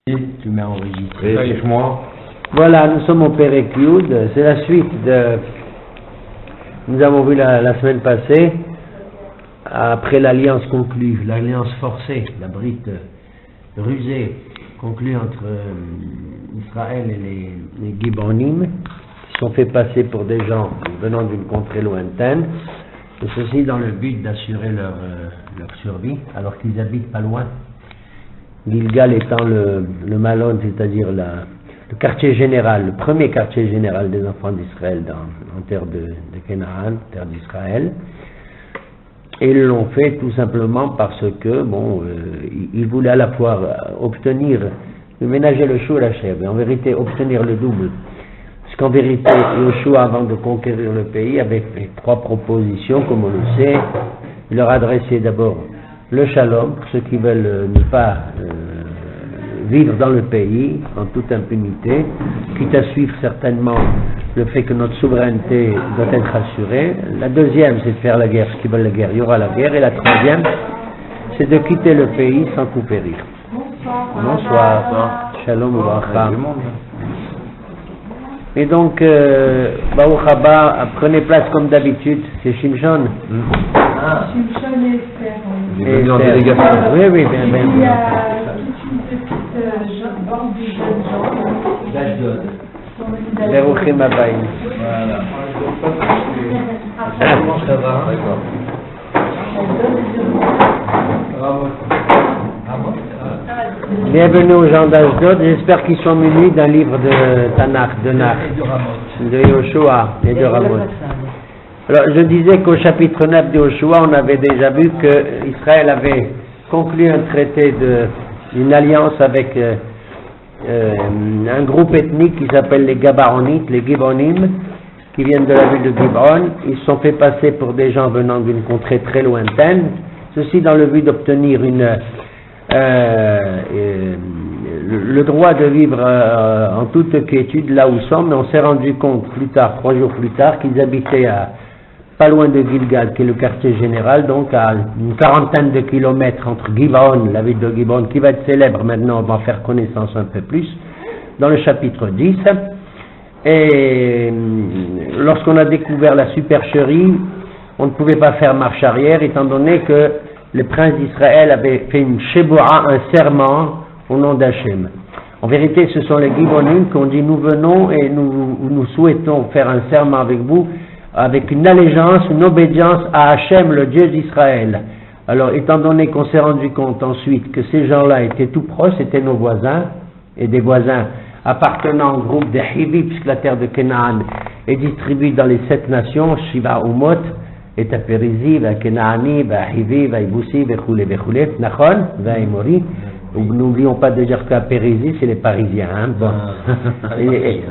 Tu m'as enregistré. Explique-moi. Voilà, nous sommes au Pérec Yud, c'est la suite de... Nous avons vu la semaine passée, après l'alliance conclue, l'alliance forcée, la brite rusée conclue entre Israël et les Gibonim, qui sont fait passer pour des gens venant d'une contrée lointaine, et ceci dans le but d'assurer leur survie, alors qu'ils habitent pas loin. Gilgal étant le Malon, c'est-à-dire le quartier général, le premier quartier général des enfants d'Israël en terre de Canaan, terre d'Israël. Et ils l'ont fait tout simplement parce que, ils voulaient à la fois obtenir, ménager le chou et la chèvre, et en vérité obtenir le double. Parce qu'en vérité, Yoshua, avant de conquérir le pays, avait fait 3 propositions, comme on le sait. Il leur adressait d'abord le shalom, pour ceux qui veulent ne pas vivre dans le pays en toute impunité, quitte à suivre certainement le fait que notre souveraineté doit être assurée. La deuxième, c'est de faire la guerre, ceux qui veulent la guerre, il y aura la guerre. Et la troisième, c'est de quitter le pays sans tout périr. Bonsoir. Shalom Ubracha. Et donc, Baruch Haba, prenez place comme d'habitude, c'est Shimshon. Shimshon et Esther. Et en délégation. Oui, bien. Il y a toute une petite bande de jeunes gens. D'Ashdod. Beruchim Abayim. Voilà. Comment ça va? Bienvenue aux gens d'Ashdod, j'espère qu'ils sont munis d'un livre de Tanakh, de Yoshua et de Ramoth. Alors, je disais qu'au chapitre 9 de Yoshua, on avait déjà vu que Israël avait conclu un traité une alliance avec un groupe ethnique qui s'appelle les Gabaronites, les Gibonim, qui viennent de la ville de Gibon. Ils se sont fait passer pour des gens venant d'une contrée très lointaine, ceci dans le but d'obtenir le droit de vivre en toute quiétude là où ils sont, mais on s'est rendu compte plus tard, 3 jours plus tard, qu'ils habitaient pas loin de Gilgal, qui est le quartier général, donc à une 40aine de kilomètres entre Gibon, la ville de Gibon, qui va être célèbre maintenant, on va en faire connaissance un peu plus, dans le chapitre 10. Et lorsqu'on a découvert la supercherie, on ne pouvait pas faire marche arrière, étant donné que le prince d'Israël avait fait une sheboura, un serment au nom d'Hachem. En vérité, ce sont les Gibonim qui ont dit: nous venons et nous souhaitons faire un serment avec vous, avec une allégeance, une obédience à Hachem, le Dieu d'Israël. Alors, étant donné qu'on s'est rendu compte ensuite que ces gens-là étaient tout proches, c'était nos voisins, et des voisins appartenant au groupe des Hivi, puisque la terre de Canaan est distribuée dans les 7 nations, Shiva Umot, et à Périzi, va Kenaani, va Hivi, va Iboussi, va Choulé, Nachon, va Emori. N'oublions pas de dire qu'à Périzi, c'est les Parisiens. Hein? Bon.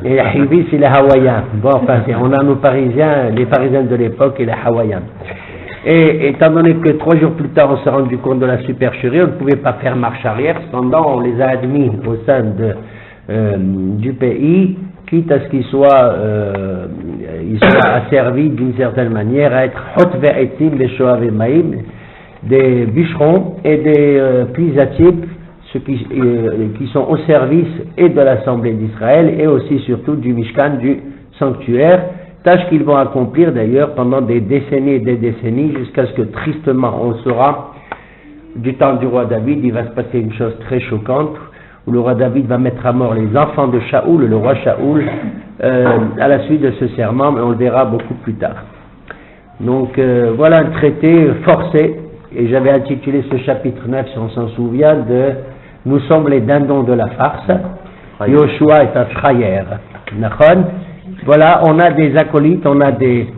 Et à Hivi, c'est les Hawaïens. Bon, enfin, on a nos Parisiens, les Parisiens de l'époque et les Hawaïens. Et étant donné que 3 jours plus tard, on s'est rendu compte de la supercherie, on ne pouvait pas faire marche arrière. Cependant, on les a admis au sein du pays, quitte à ce qu'ils soient asservis d'une certaine manière à être hot ve'etim ve'shoav ve'maim, des bûcherons et des puisatiers, ceux qui sont au service et de l'Assemblée d'Israël et aussi surtout du Mishkan, du sanctuaire, tâche qu'ils vont accomplir d'ailleurs pendant des décennies et des décennies, jusqu'à ce que tristement on saura, du temps du roi David, il va se passer une chose très choquante, où le roi David va mettre à mort les enfants de Shaoul, le roi Shaoul, à la suite de ce serment, mais on le verra beaucoup plus tard. Donc voilà un traité forcé, et j'avais intitulé ce chapitre 9, si on s'en souvient, de « Nous sommes les dindons de la farce ». Yoshua est un frayeur. Voilà, on a des acolytes, on a des,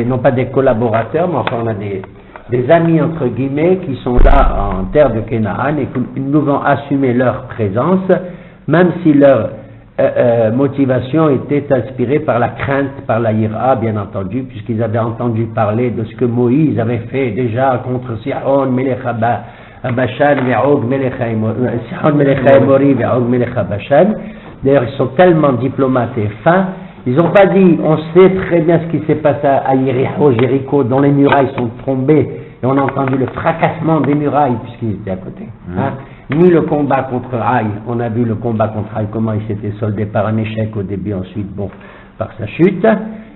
non pas des collaborateurs, mais enfin on a des amis entre guillemets qui sont là en terre de Canaan et que nous devons assumer leur présence, même si leur motivation était inspirée par la crainte, par la ira, bien entendu, puisqu'ils avaient entendu parler de ce que Moïse avait fait déjà contre Sihon, Melech Bashan, Ve'og Melech Haemori, Ve'og Melech Bashan. D'ailleurs, ils sont tellement diplomates et fins, ils n'ont pas dit: on sait très bien ce qui s'est passé à Jéricho, dont les murailles sont tombées, et on a entendu le fracassement des murailles, puisqu'ils étaient à côté. Hein? ni le combat contre Haï. On a vu le combat contre Haï, comment il s'était soldé par un échec au début, ensuite, bon, par sa chute.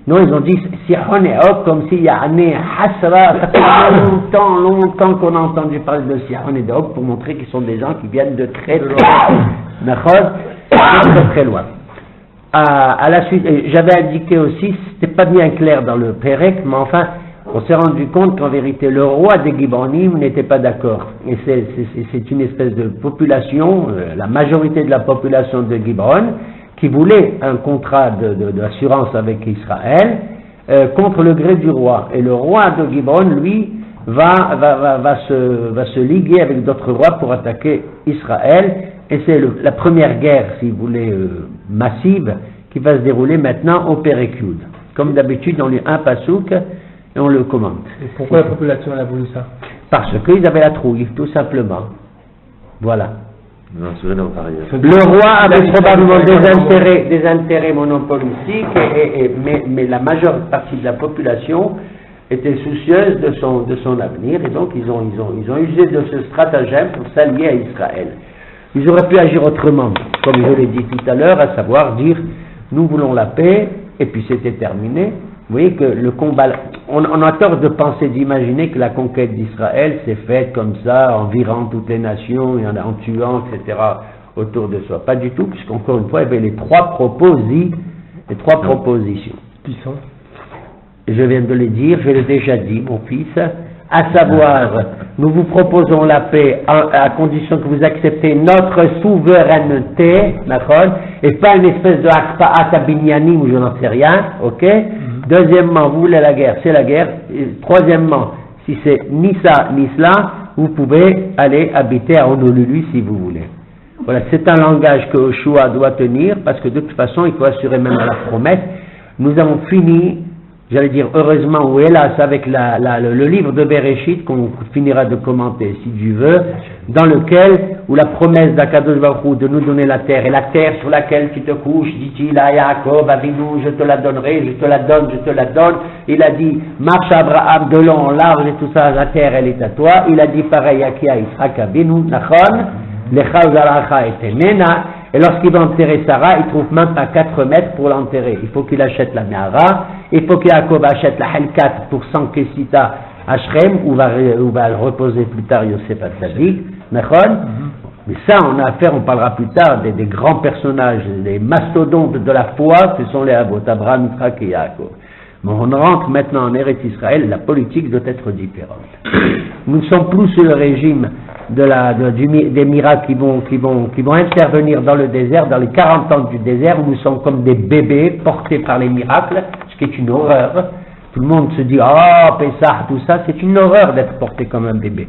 Non, ils ont dit Sihon et Og, comme s'il y a un hasra. Ça fait longtemps qu'on a entendu parler de Sihon et Og pour montrer qu'ils sont des gens qui viennent de très loin. Très très loin. À la suite, j'avais indiqué aussi, c'était pas bien clair dans le Pérec, mais enfin, on s'est rendu compte qu'en vérité, le roi des Gibonim n'était pas d'accord. Et c'est une espèce de population, la majorité de la population de Gibon, qui voulait un contrat d'assurance avec Israël contre le gré du roi. Et le roi de Gibon, lui, va se liguer avec d'autres rois pour attaquer Israël. Et c'est la première guerre, si vous voulez, massive, qui va se dérouler maintenant au Pérécud. Comme d'habitude, on lit un pasouk et on le commente. Et pourquoi la population a voulu ça? Parce qu'ils avaient la trouille, tout simplement. Voilà. Non, le roi avait probablement des intérêts monopolistiques, mais la majeure partie de la population était soucieuse de son avenir, et donc ils ont usé de ce stratagème pour s'allier à Israël. Ils auraient pu agir autrement, comme je l'ai dit tout à l'heure, à savoir dire nous voulons la paix, et puis c'était terminé. Vous voyez que le combat, on a tort de penser, d'imaginer que la conquête d'Israël s'est faite comme ça, en virant toutes les nations et en tuant, etc., autour de soi. Pas du tout, puisqu'encore une fois, il y avait les trois propositions. Qui sont? Je viens de les dire, je l'ai déjà dit, mon fils, à savoir, nous vous proposons la paix à condition que vous acceptez notre souveraineté, d'accord, et pas une espèce de akpa'at binyanim ou je n'en sais rien, ok? Deuxièmement, vous voulez la guerre, c'est la guerre. Et troisièmement, si c'est ni ça ni cela, vous pouvez aller habiter à Honolulu si vous voulez. Voilà, c'est un langage que Yoshua doit tenir, parce que de toute façon, il faut assurer même à la promesse. Nous avons fini, j'allais dire heureusement ou hélas, avec le livre de Bereshit qu'on finira de commenter si Dieu veut, dans lequel, où la promesse d'Akadosh Baruch Hu de nous donner la terre, et la terre sur laquelle tu te couches, dit-il à Yaakov, Avinu, je te la donnerai, je te la donne. Il a dit, marche Abraham de long en large et tout ça, la terre elle est à toi. Il a dit pareil à Yitzhak Avinu, Nachon, Lecha Uzalacha et Tenena. Et lorsqu'il va enterrer Sarah, il ne trouve même pas 4 mètres pour l'enterrer. Il faut qu'il achète la Me'ara, il faut qu'Yaakov achète la Helkat pour 100 Kessita à Shrem, où va le reposer plus tard Yosef Hatzadik, Nechon. Mais ça, on a affaire, on parlera plus tard, des grands personnages, des mastodontes de la foi, ce sont les Avot, Abraham, Yitzhak et Yaakov. Mais on rentre maintenant en Eretz Israël, la politique doit être différente. Nous ne sommes plus sous le régime des miracles qui vont intervenir dans le désert, dans les 40 ans du désert, où nous sommes comme des bébés portés par les miracles, ce qui est une horreur. Tout le monde se dit, Pessah, tout ça, c'est une horreur d'être porté comme un bébé.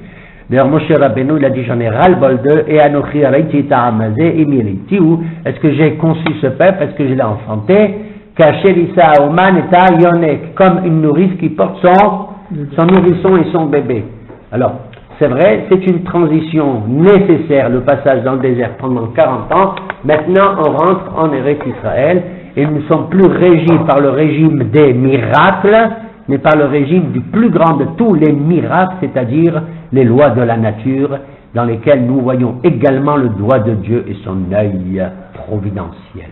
D'ailleurs, Moshe Rabbeinu, il a dit, j'en ai ras-le-bol d'eux, et Anochi Araiti Ta'amazé, et Miriti, ou est-ce que j'ai conçu ce peuple, est-ce que je l'ai enfanté, Kachelissa Oman et Yonek, comme une nourrice qui porte son nourrisson et son bébé. Alors, c'est vrai, c'est une transition nécessaire, le passage dans le désert pendant 40 ans. Maintenant, on rentre en Eretz Israël et nous ne sommes plus régis par le régime des miracles, mais par le régime du plus grand de tous les miracles, c'est-à-dire les lois de la nature, dans lesquelles nous voyons également le doigt de Dieu et son œil providentiel.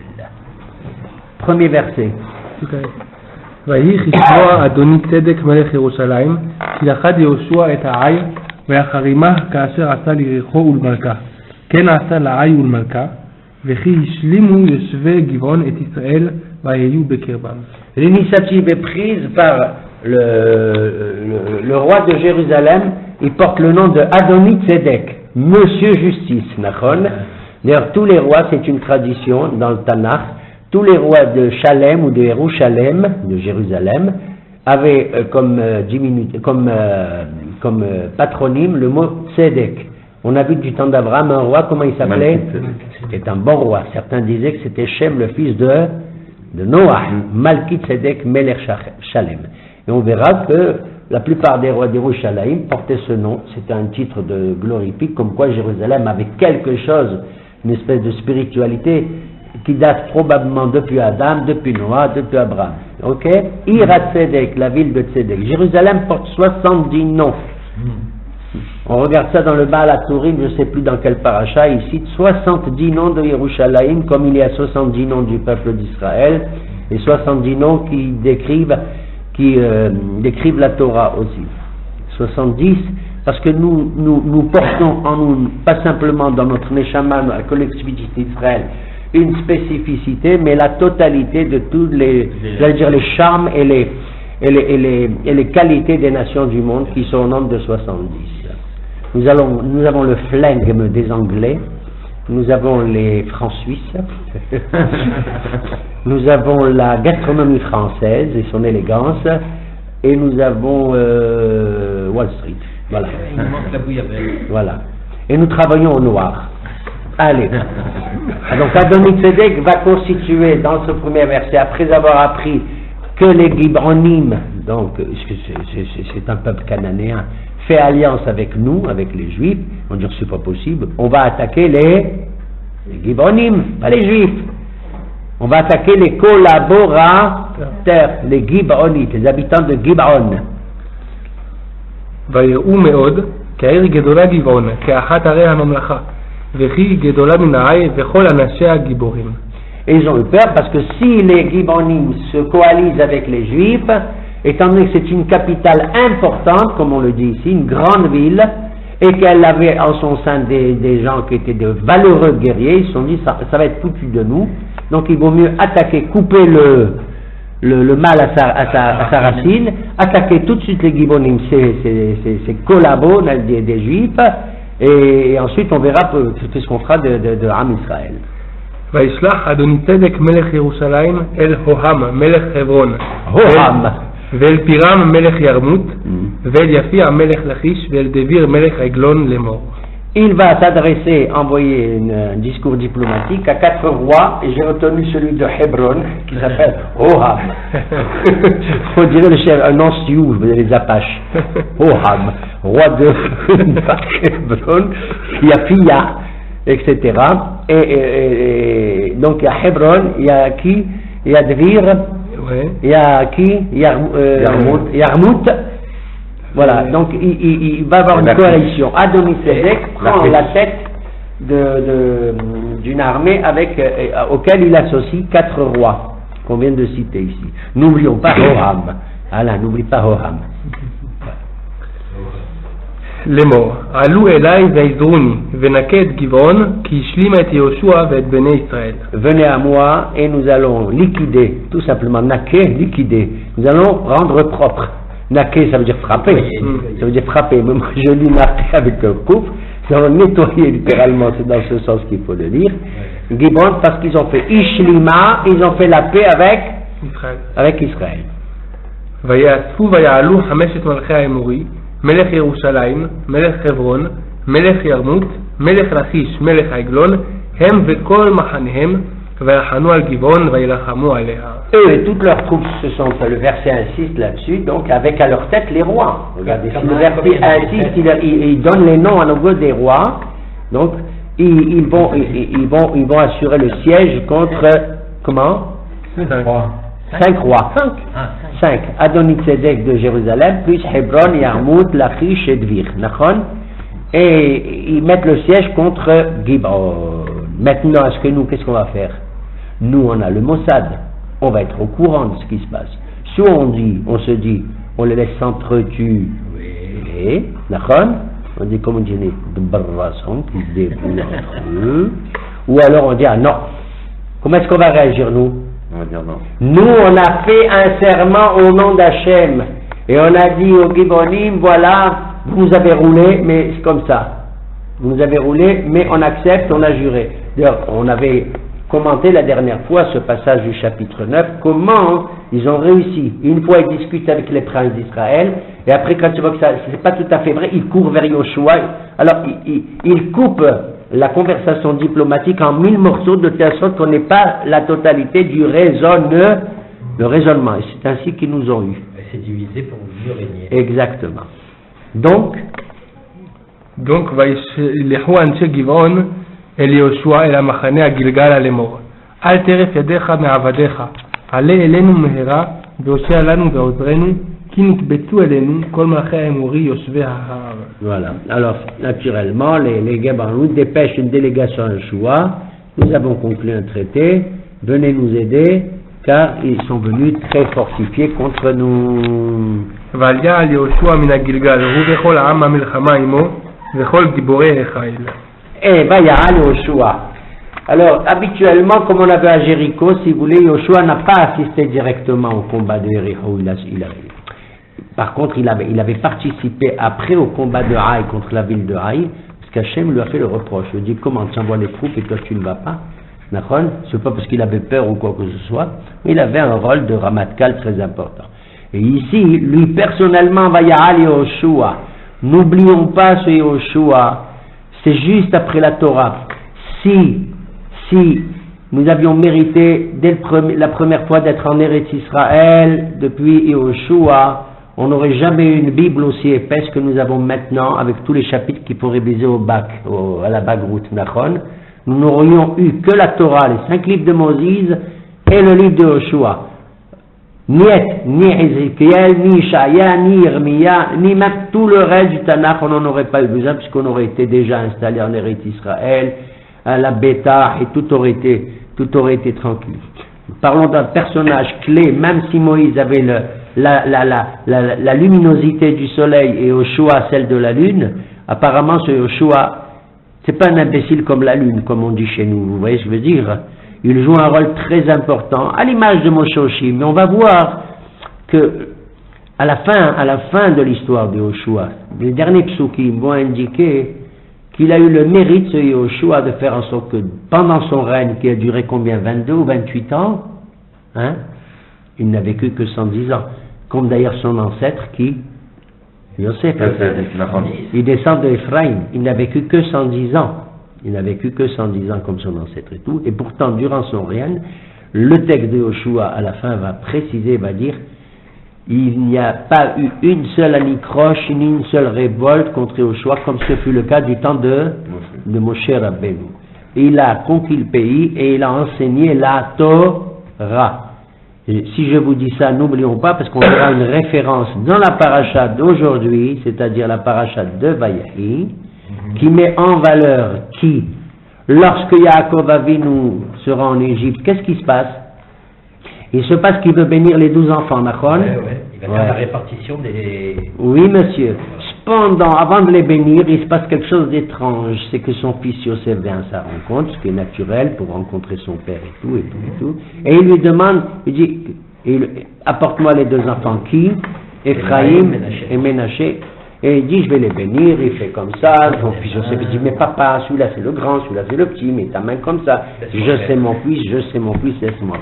Premier verset. ויהי חשבוע אדוני צדק מלך ירושלים, כי לכד יהושע את העי, ויחרימה כאשר עשה ליריחו ולמלכה. כן עשה לעי ולמלכה, וכי השלימו יושבי גבעון את ישראל, ויהיו בקרבם. L'initiative est prise par le roi de Jérusalem, il porte le nom de Adoni Tzedek, Monsieur Justice, Nachon. D'ailleurs, tous les rois, c'est une tradition dans le Tanakh, tous les rois de Shalem ou de Yerushalem, de Jérusalem, avaient comme patronyme le mot Tzedek. On a vu du temps d'Abraham un roi, comment il s'appelait? C'était un bon roi. Certains disaient que c'était Shem, le fils de Noah, Malki Tzedek Melech Shalem. Et on verra que la plupart des rois d'Yerushalayim portaient ce nom. C'était un titre de glorifique, comme quoi Jérusalem avait quelque chose, une espèce de spiritualité qui date probablement depuis Adam, depuis Noah, depuis Abraham. Ok? Ira Tzedek, la ville de Tzedek. Jérusalem porte 70 noms. On regarde ça dans le Baal HaTurim, je ne sais plus dans quel paracha, il cite 70 noms de Yerushalayim, comme il y a 70 noms du peuple d'Israël, et 70 noms qui décrivent la Torah aussi. 70, parce que nous portons en nous, pas simplement dans notre Neshama, la collectivité d'Israël, une spécificité, mais la totalité de tous les charmes et les qualités des nations du monde qui sont au nombre de 70. Nous avons le flegme des Anglais, nous avons les francs suisses, nous avons la gastronomie française et son élégance, et nous avons Wall Street. Voilà. Il manque la bouillabaisse. Voilà. Et nous travaillons au noir. Allez. Donc Adoni-Tzedek va constituer dans ce premier verset, après avoir appris que les Gibronim, donc c'est un peuple cananéen, fait alliance avec nous, avec les Juifs, on dit que c'est pas possible, on va attaquer les Gibronim, pas les Juifs. On va attaquer les collaborateurs, les Gibronites, les habitants de Gibron. ויראו מאוד, כעיר גדולה גבעון, כאחת ערי הממלכה, וכי גדולה מן העי וכל אנשיה גיבורים. Et ils ont eu peur parce que si les Gibronim se coalisent avec les Juifs, étant donné que c'est une capitale importante, comme on le dit ici, une grande ville, et qu'elle avait en son sein des gens qui étaient de valeureux guerriers, ils se sont dit ça va être foutu de nous, donc il vaut mieux attaquer, couper le mal à sa racine, attaquer tout de suite les Gibronim, ces collabos des Juifs, et ensuite on verra ce qu'on fera de Am Israël. וישלח אדוני-צדק מלך ירושלים אל הוהם מלך חברון ואל פירם מלך ירמות ואל יפיע מלך לכיש ואל דביר מלך עגלון לאמור. Il va envoyer un discours diplomatique à 4 rois, et j'ai retenu celui de Hebron, qui s'appelle Hoham. On dirait le chef, un nom sioux, les Apaches. Hoham, roi de Hebron, Yafia, etc. Et donc il y a Hebron, il y a qui? Il y a Dvir, il y a qui? Yarmout. Voilà, donc il va y avoir une coalition. Adoni-Tzedek prend la tête d'une armée auquel il associe 4 rois qu'on vient de citer ici. N'oublions pas Hoham. Alain, n'oublie pas Hoham. לאמור, עלו אליי ועזרוני ונקה את גבעון כי השלימה את יהושע ואת בני ישראל. Venez à moi et nous allons liquider, tout simplement, liquider. Nous allons rendre propre. Naquer, ça veut dire frapper. Ça veut dire frapper. Même je lis naquer avec un couple. Nous allons nettoyer littéralement, c'est dans ce sens qu'il faut le dire. Gibon, parce qu'ils ont fait Ishlima, ils ont fait la paix avec Israël. ויאספו ויעלו 5 מלכי האמורי, מלך ירושלים, מלך חברון, מלך ירמות, מלך לכיש, מלך עגלון, הם וכל מחניהם, ויחנו על גבעון וילחמו עליה. Eux et toutes leurs troupes le verset insiste là-dessus, donc avec à leur tête les rois. Regardez, si le verset insiste, il donne les noms à nos des rois, donc ils vont assurer le siège contre, comment? 5 rois. 5. Adoni-Tzedek de Jérusalem, plus Hebron, Yarmout, Lachish et Dvir. Et ils mettent le siège contre Gibron. Maintenant, qu'est-ce qu'on va faire? Nous, on a le Mossad. On va être au courant de ce qui se passe. Soit on se dit, on les laisse s'entretuer. On dit, comme on dit, de barrasson qui se débrouillent entre eux. Ou alors on dit, ah non. Comment est-ce qu'on va réagir, nous? On va dire non. Nous, on a fait un serment au nom d'Hachem. Et on a dit aux Gibronim, voilà, vous nous avez roulé, mais c'est comme ça. Vous nous avez roulé, mais on accepte, on a juré. D'ailleurs, on avait commenté la dernière fois ce passage du chapitre 9, comment ils ont réussi. Une fois, ils discutent avec les princes d'Israël, et après, quand tu vois que ça c'est pas tout à fait vrai, ils courent vers Yoshua. Alors, ils coupent la conversation diplomatique en 1000 morceaux, de telle sorte qu'on n'ait pas la totalité du raisonnement. Et c'est ainsi qu'ils nous ont eu. C'est divisé pour mieux régner. Exactement. Donc, וילכו אנשי גבעון אל יהושע אל המחנה הגלגל לאמור, אל טרף ידיך מעבדיך, עלה אלינו מהרה והושע לנו ועוזרנו, כי נקבצו אלינו כל מלכי האמורי יושבי ההר. Voilà. Alors, naturellement, les Guébans nous dépêchent une délégation à Yeshua. Nous avons conclu un traité. Venez nous aider, car ils sont venus très fortifiés contre nous. ועל יעל יהושע מן הגלגל, הוא וכל העם המלחמה עמו, וכל גיבורי החיל. Et Vayal Yoshua. Alors, habituellement, comme on l'avait à Jéricho, si vous voulez, Yoshua n'a pas assisté directement au combat de Jéricho. Par contre, il avait participé après au combat de Haï contre la ville de Haï, parce qu'Hachem lui a fait le reproche. Il lui dit, comment tu envoies les troupes et toi tu ne vas pas? D'accord? C'est pas parce qu'il avait peur ou quoi que ce soit, mais il avait un rôle de Ramatkal très important. Et ici, lui personnellement, Vayal Yoshua. N'oublions pas ce Yoshua, c'est juste après la Torah. Si nous avions mérité dès la première fois d'être en Eretz Israël, depuis Yoshua, on n'aurait jamais eu une Bible aussi épaisse que nous avons maintenant, avec tous les chapitres qu'il faut réviser au bac, à la Bagrout Nachon. Nous n'aurions eu que la Torah, les 5 livres de Moïse et le livre de Yoshua. Ni Ézéchiel, ni Ishaïa, ni Irmia, ni même tout le reste du Tanakh, on n'en aurait pas eu besoin puisqu'on aurait été déjà installé en Eretz Israël, à la Beta, et tout aurait été tranquille. Parlons d'un personnage clé, même si Moïse avait la luminosité du soleil et Yoshua celle de la lune, apparemment ce Yoshua, c'est pas un imbécile comme la lune, comme on dit chez nous, vous voyez ce que je veux dire? Il joue un rôle très important, à l'image de Moshe Oshim. Mais on va voir que, à la fin de l'histoire de Yoshua, les derniers psukim vont indiquer qu'il a eu le mérite, ce Yoshua, de faire en sorte que, pendant son règne, qui a duré combien, 22 ou 28 ans, hein, il n'a vécu que 110 ans. Comme d'ailleurs son ancêtre qui, Yosef, il descend de Ephraïm, il n'a vécu que 110 ans. Il n'a vécu que 110 ans comme son ancêtre et tout. Et pourtant, durant son règne, le texte de Yoshua, à la fin, va préciser, va dire, il n'y a pas eu une seule anicroche, ni une seule révolte contre Yoshua, comme ce fut le cas du temps de Moshe Rabbeinu. Il a conquis le pays et il a enseigné la Torah. Et si je vous dis ça, n'oublions pas, parce qu'on aura une référence dans la paracha d'aujourd'hui, c'est-à-dire la paracha de Vayahi, qui met en valeur qui, lorsque Yaakov Avinu sera en Égypte, qu'est-ce qui se passe? Il se passe qu'il veut bénir les 12 enfants, Nachon? Il va faire la répartition des... Oui, monsieur. Cependant, avant de les bénir, il se passe quelque chose d'étrange. C'est que son fils Yosef vient à sa rencontre, ce qui est naturel pour rencontrer son père et tout. Et il lui demande, il dit, apporte-moi les 2 enfants qui? Ephraïm et Ménaché. Et il dit, je vais les bénir, il fait comme ça, son fils Joseph, il dit, mais papa, celui-là c'est le grand, celui-là c'est le petit, mets ta main comme ça, je sais mon fils, c'est mon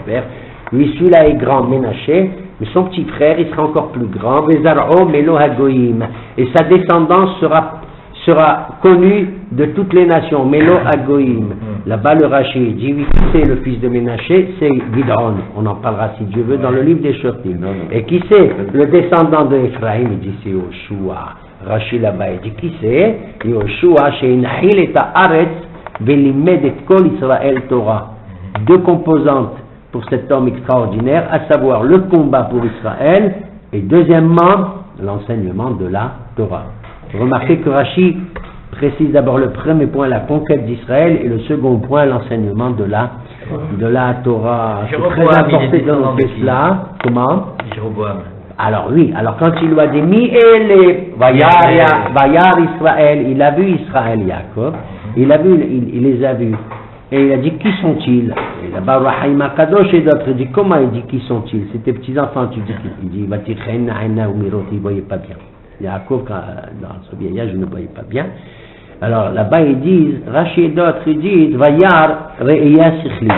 père. Lui, celui-là est grand, Ménaché, mais son petit frère, il sera encore plus grand, Vezar'o Melo Hagoïm, et sa descendance sera connue de toutes les nations, Melo Hagoïm. Là-bas, le Rashi dit, oui, c'est le fils de Ménaché, c'est Gidron, on en parlera si Dieu veut dans le livre des Shotim. Et qui c'est le descendant de Ephraïm? Il dit, c'est Yoshua. Rashi là-bas, il dit, qui c'est? Yoshua, she'inahil et haaretz, velimed et kol Israël Torah. 2 composantes pour cet homme extraordinaire, à savoir le combat pour Israël, et deuxièmement, l'enseignement de la Torah. Remarquez que Rashi précise d'abord le premier point, la conquête d'Israël, et le second point, l'enseignement de la Torah. C'est très important de noter cela. Comment? Jéroboam. Alors oui, alors quand il lui a dit Mi-ele, Vayar Israël, il a vu Israël, Yaakov, il les a vus, et il a dit, qui sont-ils? Et là-bas, Rahim Kadosh et d'autres, il dit, comment il dit, qui sont-ils? C'est tes petits-enfants, tu dis, il dit, il ne voyait pas bien. Yaakov, dans ce vieillage, il ne voyait pas bien. Alors là-bas, ils disent, Rashi et d'autres, ils disent, Vayar Re'eya Sichli.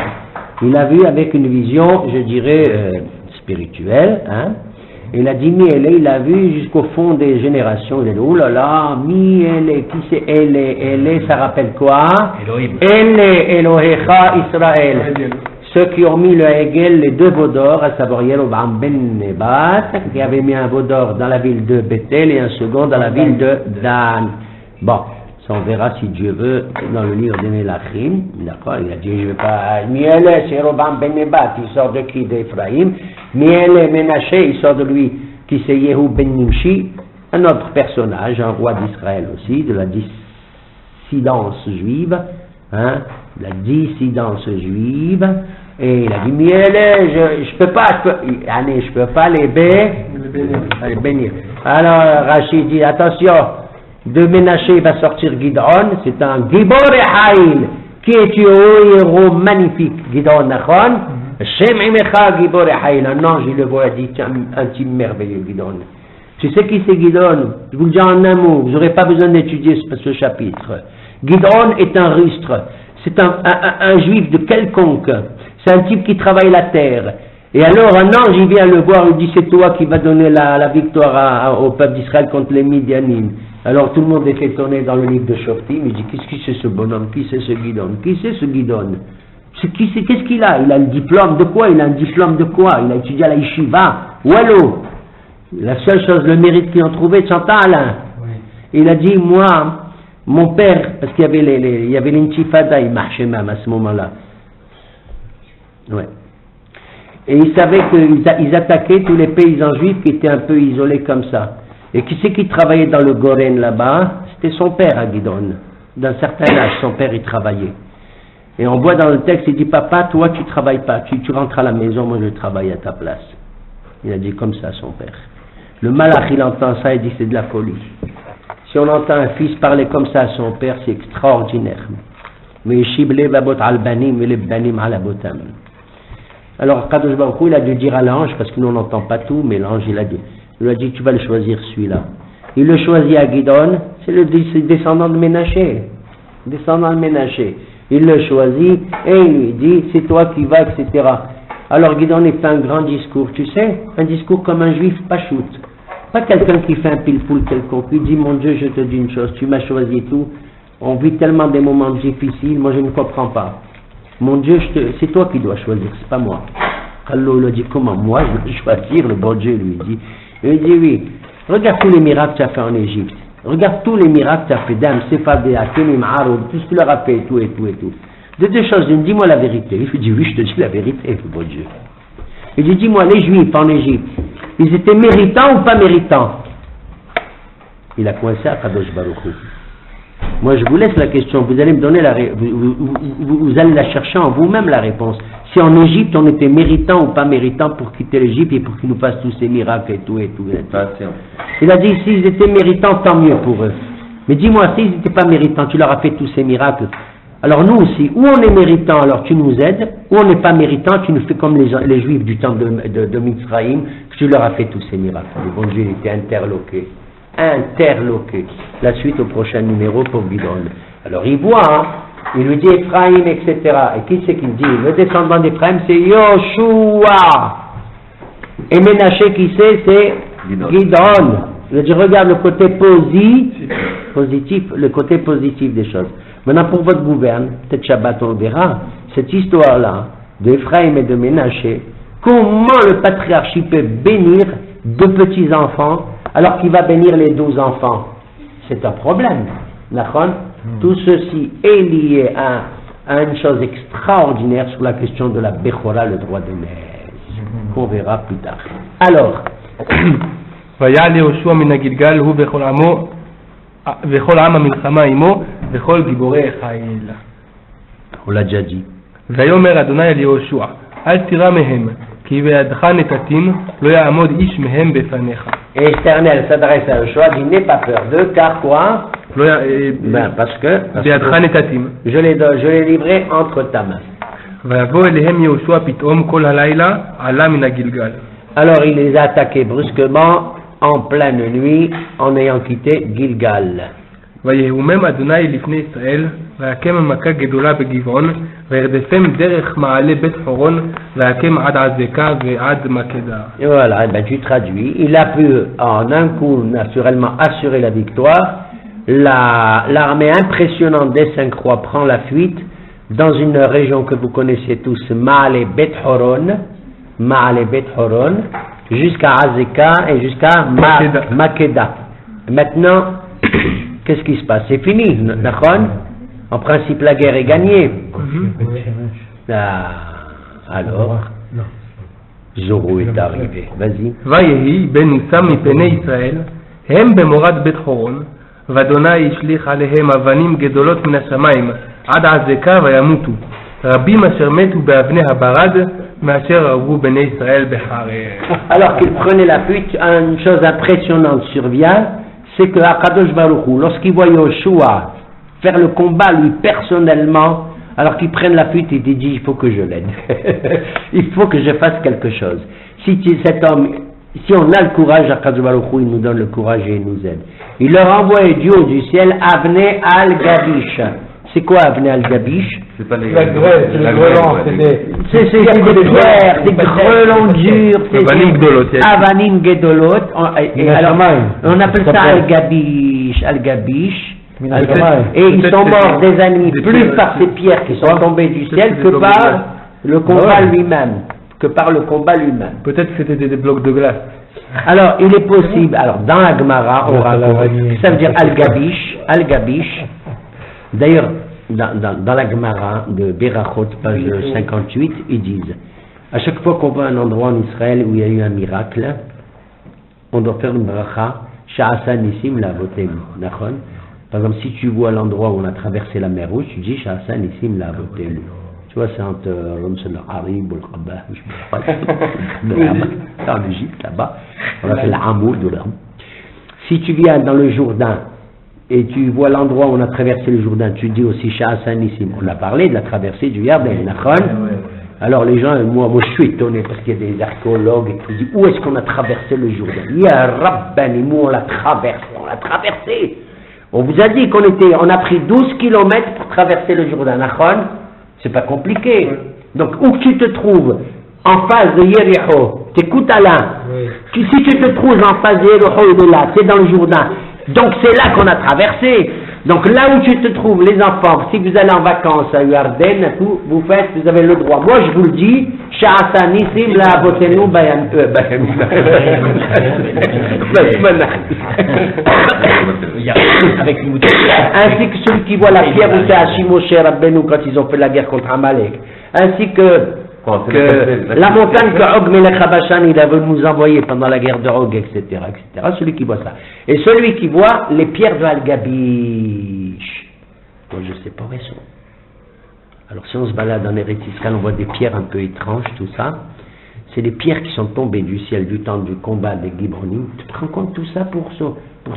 Il a vu avec une vision, je dirais, spirituelle, hein. Il a dit Mi-ele, il a vu jusqu'au fond des générations. Il a dit, oh là là, Mi-ele, qui c'est Ele, ça rappelle quoi? Elohim. Ele, Elohecha, Israël. Ceux qui ont mis le Hegel, les 2 veaux d'or, à savoir Yeroboam ben Nebat, qui avait mis un veau d'or dans la ville de Bethel et un second dans la ville de Dan. Bon, ça on verra si Dieu veut dans le livre des Mélachim. D'accord, il a dit, je ne vais pas. Mi-ele, c'est Yeroboam ben Nebat, il sort de qui? D'Ephraïm. Mi-ele, Ménaché, il sort de lui qui c'est Yehou ben Nimshi, un autre personnage, un roi d'Israël aussi, de la dissidence juive, hein, la dissidence juive, et il a dit, mais je peux pas les bénir. Alors Rachid dit, attention, de Ménaché va sortir Gidon, c'est un Gibor Haïl, qui est un héros magnifique, Gidon Nachon, Shem Imecha Gibor Haïl, un ange, il le voit, il dit, un type merveilleux, Gidon. Tu sais qui c'est Gidon? Je vous le dis en un mot, vous n'aurez pas besoin d'étudier ce chapitre. Gidon est un rustre, c'est un juif de quelconque, c'est un type qui travaille la terre. Et alors un ange, il vient le voir, il dit, c'est toi qui vas donner la victoire au peuple d'Israël contre les Midianim. Alors tout le monde est étonné dans le livre de Shoftim, il dit, qu'est-ce que c'est ce bonhomme, qui c'est ce Gidon, qui c'est ce Gidon? Qu'est-ce qu'il a? Il a le diplôme de quoi? Il a un diplôme de quoi? Il a étudié à la Yeshiva, Wallo. La seule chose, le mérite qu'ils ont trouvé, c'est Alain. Il a dit, moi, mon père, parce qu'il y avait l'intifada, il marchait même à ce moment-là. Ouais. Et il savait qu'ils attaquaient tous les paysans juifs qui étaient un peu isolés comme ça. Et qui c'est qui travaillait dans le Goren là-bas? C'était son père à Gidon. D'un certain âge, son père y travaillait. Et on voit dans le texte, il dit, papa, toi tu travailles pas, tu rentres à la maison, moi je travaille à ta place. Il a dit comme ça à son père. Le malach, il entend ça et dit, c'est de la folie. Si on entend un fils parler comme ça à son père, c'est extraordinaire. Mais alors Kadosh Baruch Hu, il a dû dire à l'ange, parce que nous on n'entend pas tout, mais l'ange il lui a dit, tu vas le choisir celui-là. Il le choisit à Gidon, c'est le descendant de Ménaché. Descendant de Ménaché. Il le choisit et il lui dit, c'est toi qui vas, etc. Alors Gidon fait un grand discours, tu sais, un discours comme un juif pachout. Pas quelqu'un qui fait un pile-poule quelconque. Il dit, mon Dieu, je te dis une chose, tu m'as choisi tout. On vit tellement des moments difficiles, moi je ne comprends pas. Mon Dieu, c'est toi qui dois choisir, c'est pas moi. Allah lui dit, comment moi je dois choisir? Le bon Dieu lui dit. Il dit, oui, regarde tous les miracles que tu as fait en Égypte. Regarde tous les miracles que tu as fait d'Am, Sefadéa, Kenim, Haroud, tout ce que tu leur as fait, tout et tout et tout. De deux choses, il me dit, dis-moi la vérité. Il dit, oui, je te dis la vérité, le bon Dieu. Il dit, dis-moi, les Juifs en Égypte, ils étaient méritants ou pas méritants? Il a coincé à Kadosh Baruch Hu. Moi, je vous laisse la question. Vous allez me donner vous allez la chercher en vous-même la réponse. Si en Égypte on était méritant ou pas méritant pour quitter l'Égypte et pour qu'ils nous fassent tous ces miracles et tout et tout. Et tout. Il a dit s'ils étaient méritants, tant mieux pour eux. Mais dis-moi, s'ils n'étaient pas méritants, tu leur as fait tous ces miracles. Alors nous aussi, ou on est méritant, alors tu nous aides, ou on n'est pas méritant, tu nous fais comme les Juifs du temps de Mitzraïm, que tu leur as fait tous ces miracles. Le bon Dieu était interloqué. La suite au prochain numéro pour Gidon. Alors il voit, hein, il lui dit Ephraïm, etc. Et qui c'est qu'il dit? Le descendant d'Ephraïm, c'est Yoshua. Et Ménaché, qui c'est Gidon. Il dit, regarde le côté positif, le côté positif des choses. Maintenant, pour votre gouverne, peut-être Shabbat on le verra, cette histoire-là, d'Ephraïm et de Ménaché, comment le patriarche peut bénir deux petits-enfants alors qu'il va bénir les 12 enfants? C'est un problème. Tout ceci est lié à une chose extraordinaire sur la question de la Bechora, le droit de mère, qu'on verra plus tard. Alors, ויעל יהושע מן הגלגל הוא וכל עם המלחמה עמו וכל גיבורי חיל. on l'a déjà dit. ויאמר אדוני אל יהושע אל תירא מהם כי בידך נתתים לא יעמוד איש מהם בפניך. Et l'Éternel s'adresse à Joshua, dit n'aie pas peur d'eux, car quoi? Parce que בידך נתתים. je les livrerai entre ta main. ויבוא אליהם יהושע פתאום כל הלילה עלה מן הגלגל. Alors il les a attaqués brusquement en pleine nuit en ayant quitté Gilgal. ויהומם אדוני לפני ישראל ויקם מכה גדולה בגבעון וירדפם דרך מעלה בית חורון ויקם עד עזקה ועד מקדה. Et voilà, ben tu traduis. Il a pu en un coup naturellement assurer la victoire. L'armée impressionnante des 5 rois prend la fuite dans une région que vous connaissez tous, Ma'ale Bet Horon, jusqu'à Azeka et jusqu'à Makeda. Maintenant, qu'est-ce qui se passe? C'est fini, d'accord? En principe, la guerre est gagnée. Alors, Zoro est arrivé. Vas-y. ויהי בניסה מפני ישראל, הם במורד בית חורון, ואדוני השליך עליהם אבנים גדולות מן השמיים, עד עזקה וימותו. רבים אשר מתו באבני הברד, מאשר הרגו בני ישראל בחרב. Alors qu'il prenait la fuite, une chose impressionnante survient, c'est que Akadosh Baruch Hu, lorsqu'il voit Yoshua faire le combat lui personnellement, alors qu'il prenne la fuite, il dit il faut que je l'aide. Il faut que je fasse quelque chose. Si cet homme, si on a le courage, Akadosh Baruch Hu, il nous donne le courage et il nous aide. Il leur envoie du haut du ciel Avnei al-Gabish. C'est quoi Avnei al-Gabish? C'est pas les La grêle, c'est le grelant, C'est des pierres, des grelons durs, c'est Avanim Gedolot. Et alors, on appelle ça al-Gabish, al-Gabish. Et ils sont morts des ennemis plus par ces pierres qui sont tombées du ciel que par le combat lui-même. Peut-être que c'était des blocs de glace. Alors, il est possible, alors dans la Gemara, on raconte, ça veut dire al-Gabish. D'ailleurs, dans la Gemara de Berachot, page 58, ils disent, à chaque fois qu'on va à un endroit en Israël où il y a eu un miracle, on doit faire une bracha, Sha'asa Nissim La'avotem, Nachon. Par exemple, si tu vois l'endroit où on a traversé la mer Rouge, tu dis Sha'asa Nissim La'avotem. Tu vois, c'est entre Ramsel Harib ou le Rabbah, je ne sais pas, en Égypte, là-bas, on appelle l'Amoud ou l'Am. Si tu viens dans le Jourdain, et tu vois l'endroit où on a traversé le Jourdain, tu dis aussi Sha'asa Nissim. On a parlé de la traversée du Yarden, Nachon. Alors les gens, moi je suis étonné parce qu'il y a des archéologues et qui disent où est-ce qu'on a traversé le Jourdain? Ya Rabbani, nous on l'a traversé. On vous a dit on a pris 12 kilomètres pour traverser le Jourdain, Nachon. C'est pas compliqué. Donc où tu te trouves en face de Yericho, t'écoutes Alain, si tu te trouves en face de Yericho, il est là, c'est dans le Jourdain. Donc c'est là qu'on a traversé. Donc là où tu te trouves, les enfants, si vous allez en vacances à Yarden, vous avez le droit. Moi je vous le dis, Sha'asa Nissim La'avotenu Bayan. Ainsi que celui qui voit la pierre où c'est Hashim Moshe Rabbeinu quand ils ont fait la guerre contre Amalek. Ainsi que la montagne que Og Melech Habashan il avait nous envoyé pendant la guerre de Og, etc., celui qui voit ça. Et celui qui voit les pierres de Al-Gabish. Moi je sais pas où elles sont. Alors si on se balade en Eretz Israël, on voit des pierres un peu étranges, tout ça. C'est des pierres qui sont tombées du ciel du temps du combat des Gibronim. Tu te rends compte tout ça pour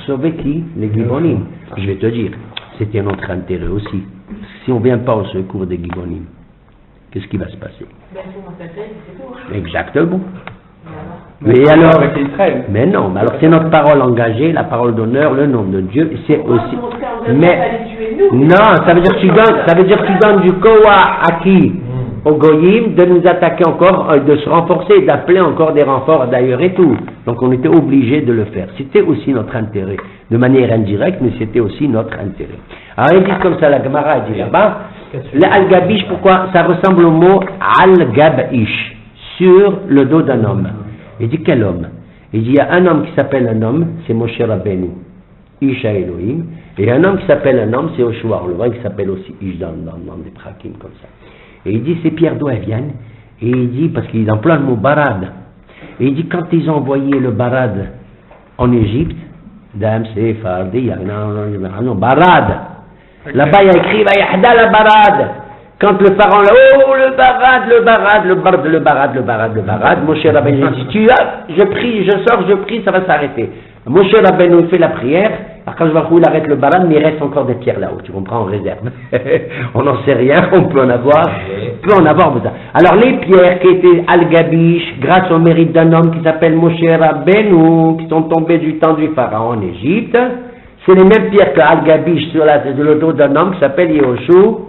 sauver qui? Les Gibronim. Je vais te dire, c'était notre intérêt aussi. Si on ne vient pas au secours des Gibronim, qu'est-ce qui va se passer? Exactement. Mais alors, mais non, mais alors c'est notre parole engagée, la parole d'honneur, le nom de Dieu, c'est aussi. Mais non, ça veut dire que tu donnes du koa à qui? Au goyim, de nous attaquer encore, de se renforcer, d'appeler encore des renforts d'ailleurs et tout. Donc on était obligé de le faire. C'était aussi notre intérêt, de manière indirecte, mais c'était aussi notre intérêt. Alors ils disent comme ça, la Gemara dit là-bas, le al-gabish, pourquoi? Ça ressemble au mot al-gabish, sur le dos d'un homme. Il dit quel homme? Il dit il y a un homme qui s'appelle un homme, c'est Moshe Rabbeinu, Isha Elohim, et un homme qui s'appelle un homme, c'est Oshuar, le vrai qui s'appelle aussi Ish dans des prakim comme ça. Et il dit ces pierres d'où elles viennent? Et il dit, parce qu'il emploie le mot barad, et il dit quand ils ont envoyé le barad en Égypte, Dam Sefardi, non, barad, là-bas il y a écrit Vayahda la barad. Quand le pharaon là, oh le barad, Moshe Rabbeinu dit, je prie, je sors, je prie, ça va s'arrêter. Moshe Rabbeinu fait la prière, quand je vois où il arrête le barad, mais il reste encore des pierres là-haut, tu comprends, en réserve. On n'en sait rien, on peut en avoir besoin. Alors les pierres qui étaient al-Gabish, grâce au mérite d'un homme qui s'appelle Moshe Rabbeinu, qui sont tombées du temps du pharaon en Égypte, c'est les mêmes pierres que al-Gabish sur le dos d'un homme qui s'appelle Yehoshua.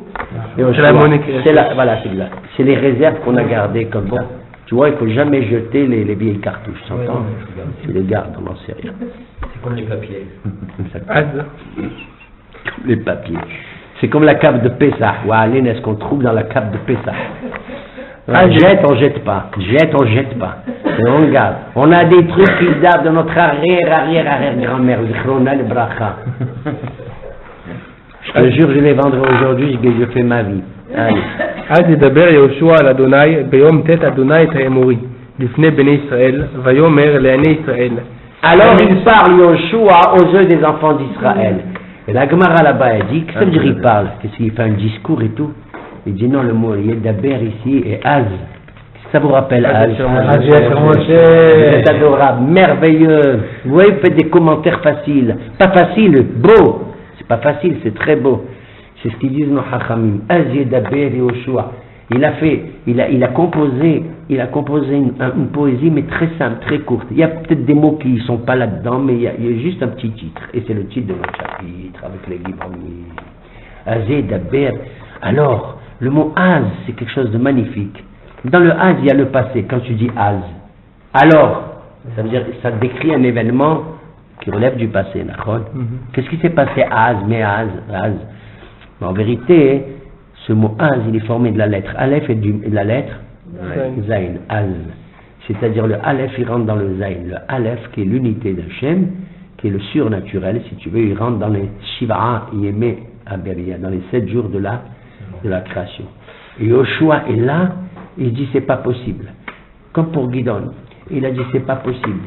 C'est la monnaie qui voilà, c'est les réserves qu'on a gardées comme ça. Tu vois, il ne faut jamais jeter les vieilles cartouches, tu entends? Tu les gardes, on n'en sait rien. C'est comme les papiers. Comme les papiers. C'est comme la cape de Pessah. Walin, est-ce qu'on trouve dans la cape de Pessah? Jette, on jette pas. Jette, on jette pas. Et on garde. On a des trucs qui datent de notre arrière-grand-mère, le Chronal Bracha. Je te jure, je les vendrai aujourd'hui, je fais ma vie. Allez. אז ידבר יהושע על אדוני ביום ט' אדוני את האמורי לפני בני ישראל, ויאמר לעיני ישראל. Alors il parle Yoshua aux yeux des enfants d'Israël. Et la Gemara là-bas, elle dit, qu'est-ce que ça veut dire il parle? Qu'est-ce qu'il fait un discours et tout? Il dit non, le mot Yedaber ici est Az. Qu'est-ce que ça vous rappelle Az? C'est adorable, merveilleux. Vous voyez, vous faites des commentaires faciles. Pas facile, beau. C'est pas facile, c'est très beau. C'est ce qu'ils disent nos Hachamim. Az Yedaber Yoshua. Il a composé une poésie, mais très simple, très courte. Il y a peut-être des mots qui ne sont pas là-dedans, mais il y a juste un petit titre. Et c'est le titre de notre chapitre, avec les livres. Azé d'Aber. Alors, le mot Az, c'est quelque chose de magnifique. Dans le Az, il y a le passé, quand tu dis Az. Alors, ça veut dire, ça décrit un événement qui relève du passé, d'accord? Qu'est-ce qui s'est passé Az, mais Az. En vérité, ce mot Az, il est formé de la lettre Aleph et de la lettre Zayn, Az. C'est-à-dire le Aleph, il rentre dans le Zayn. Le Aleph, qui est l'unité d'Hachem, qui est le surnaturel, si tu veux, il rentre dans les Shiva'a Yemé Aberia, dans les 7 jours de la création. Et Yoshua est là, il dit c'est pas possible. Comme pour Gidon, il a dit c'est pas possible.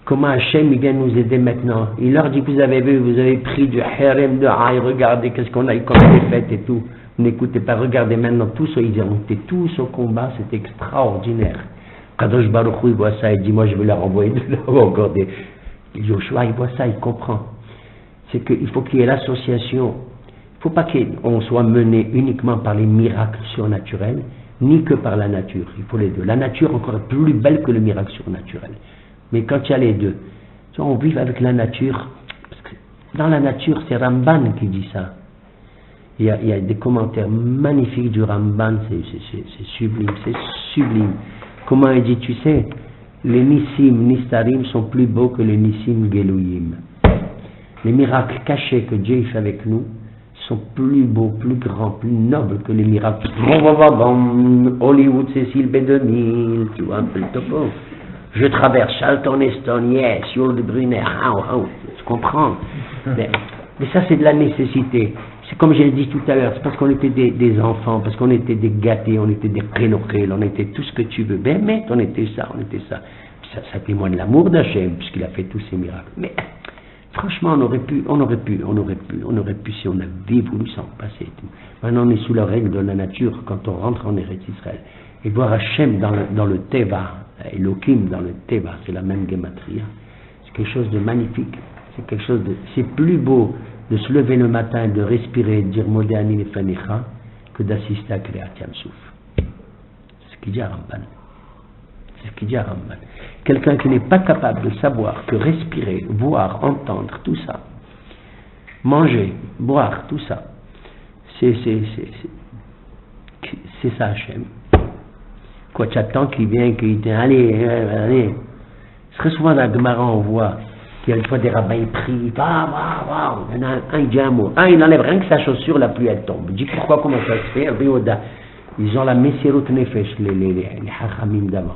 Comment Hachem il vient nous aider maintenant? Il leur dit vous avez vu, vous avez pris du harem de Haï, regardez qu'est-ce qu'on a eu comme défaite et tout. N'écoutez pas, regardez maintenant tous, ils ont été tous au combat, c'est extraordinaire. Kadosh Baruch Hu, il voit ça, il dit moi je vais leur envoyer de là encore des. Yoshua, il voit ça, il comprend. C'est qu'il faut qu'il y ait l'association. Il ne faut pas qu'on soit mené uniquement par les miracles surnaturels, ni que par la nature. Il faut les deux. La nature encore plus belle que le miracle surnaturel. Mais quand il y a les deux, on vit avec la nature. Parce que dans la nature, c'est Ramban qui dit ça. Il y a des commentaires magnifiques du Ramban, c'est sublime, c'est sublime. Comment il dit, tu sais, les Nissim, Nistarim sont plus beaux que les Nissim Gelouyim. Les miracles cachés que Dieu fait avec nous sont plus beaux, plus grands, plus nobles que les miracles. Hollywood, Cécile B2000, tu vois un peu le topo. Je traverse Charlton Heston, yes, Yul de Brunner, tu comprends. Mais ça, c'est de la nécessité. C'est comme j'ai dit tout à l'heure, c'est parce qu'on était des enfants, parce qu'on était des gâtés, on était des préloquels, on était tout ce que tu veux. Ben, mais on était ça. Ça témoigne l'amour d'Hachem, puisqu'il a fait tous ces miracles. Mais franchement, on aurait pu, si on avait voulu s'en passer et tout. Maintenant, on est sous la règle de la nature quand on rentre en Eretz Israël. Et voir Hachem dans le Teva, Elohim dans le Teva, c'est la même Gematria. C'est quelque chose de magnifique. C'est plus beau de se lever le matin, de respirer, de dire Modéani Nefanecha, que d'assister à Kriyat Yam Souf. C'est ce qu'il dit à Ramban. Quelqu'un qui n'est pas capable de savoir que respirer, voir, entendre, tout ça, manger, boire, tout ça, c'est ça Hachem. Quoi, tu attends qu'il vienne, qu'il dit allez. Très souvent dans la Gemara on voit qu'il y a une fois des rabbins ils prient, il y en a un il dit un mot, il n'enlève rien que sa chaussure, la pluie elle tombe. Il dit pourquoi, comment ça se fait? Ils ont la Messirut Nefesh, les Hachamim d'avant.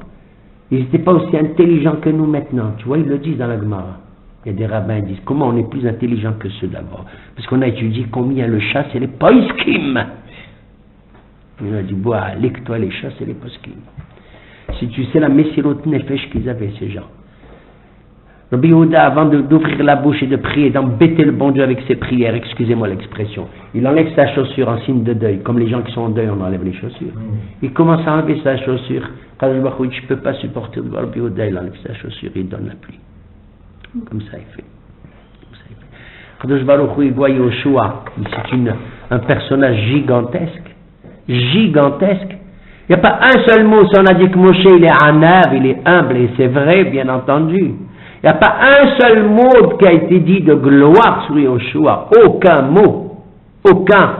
Ils n'étaient pas aussi intelligents que nous maintenant, tu vois, ils le disent dans la Gemara. Il y a des rabbins qui disent comment on est plus intelligents que ceux d'abord, parce qu'on a étudié combien le chat c'est les poiskim. Il a dit lecte-toi les chats c'est les poiskim. Si tu sais la Messirut Nefesh qu'ils avaient ces gens. Rabbi Yehuda, avant d'ouvrir la bouche et de prier, d'embêter le bon Dieu avec ses prières, excusez-moi l'expression, il enlève sa chaussure en signe de deuil, comme les gens qui sont en deuil, on enlève les chaussures. Il commence à enlever sa chaussure. Quand je ne peux pas supporter de voir Rabbi Yehuda, il enlève sa chaussure, il donne la pluie. Comme ça il fait. Kadosh Baruch Hu, il voit Yoshua, c'est un personnage gigantesque. Gigantesque. Il n'y a pas un seul mot, si on a dit que Moshe il est anav, il est humble, et c'est vrai, bien entendu. Il n'y a pas un seul mot qui a été dit de gloire sur Yoshua. Aucun mot. Aucun.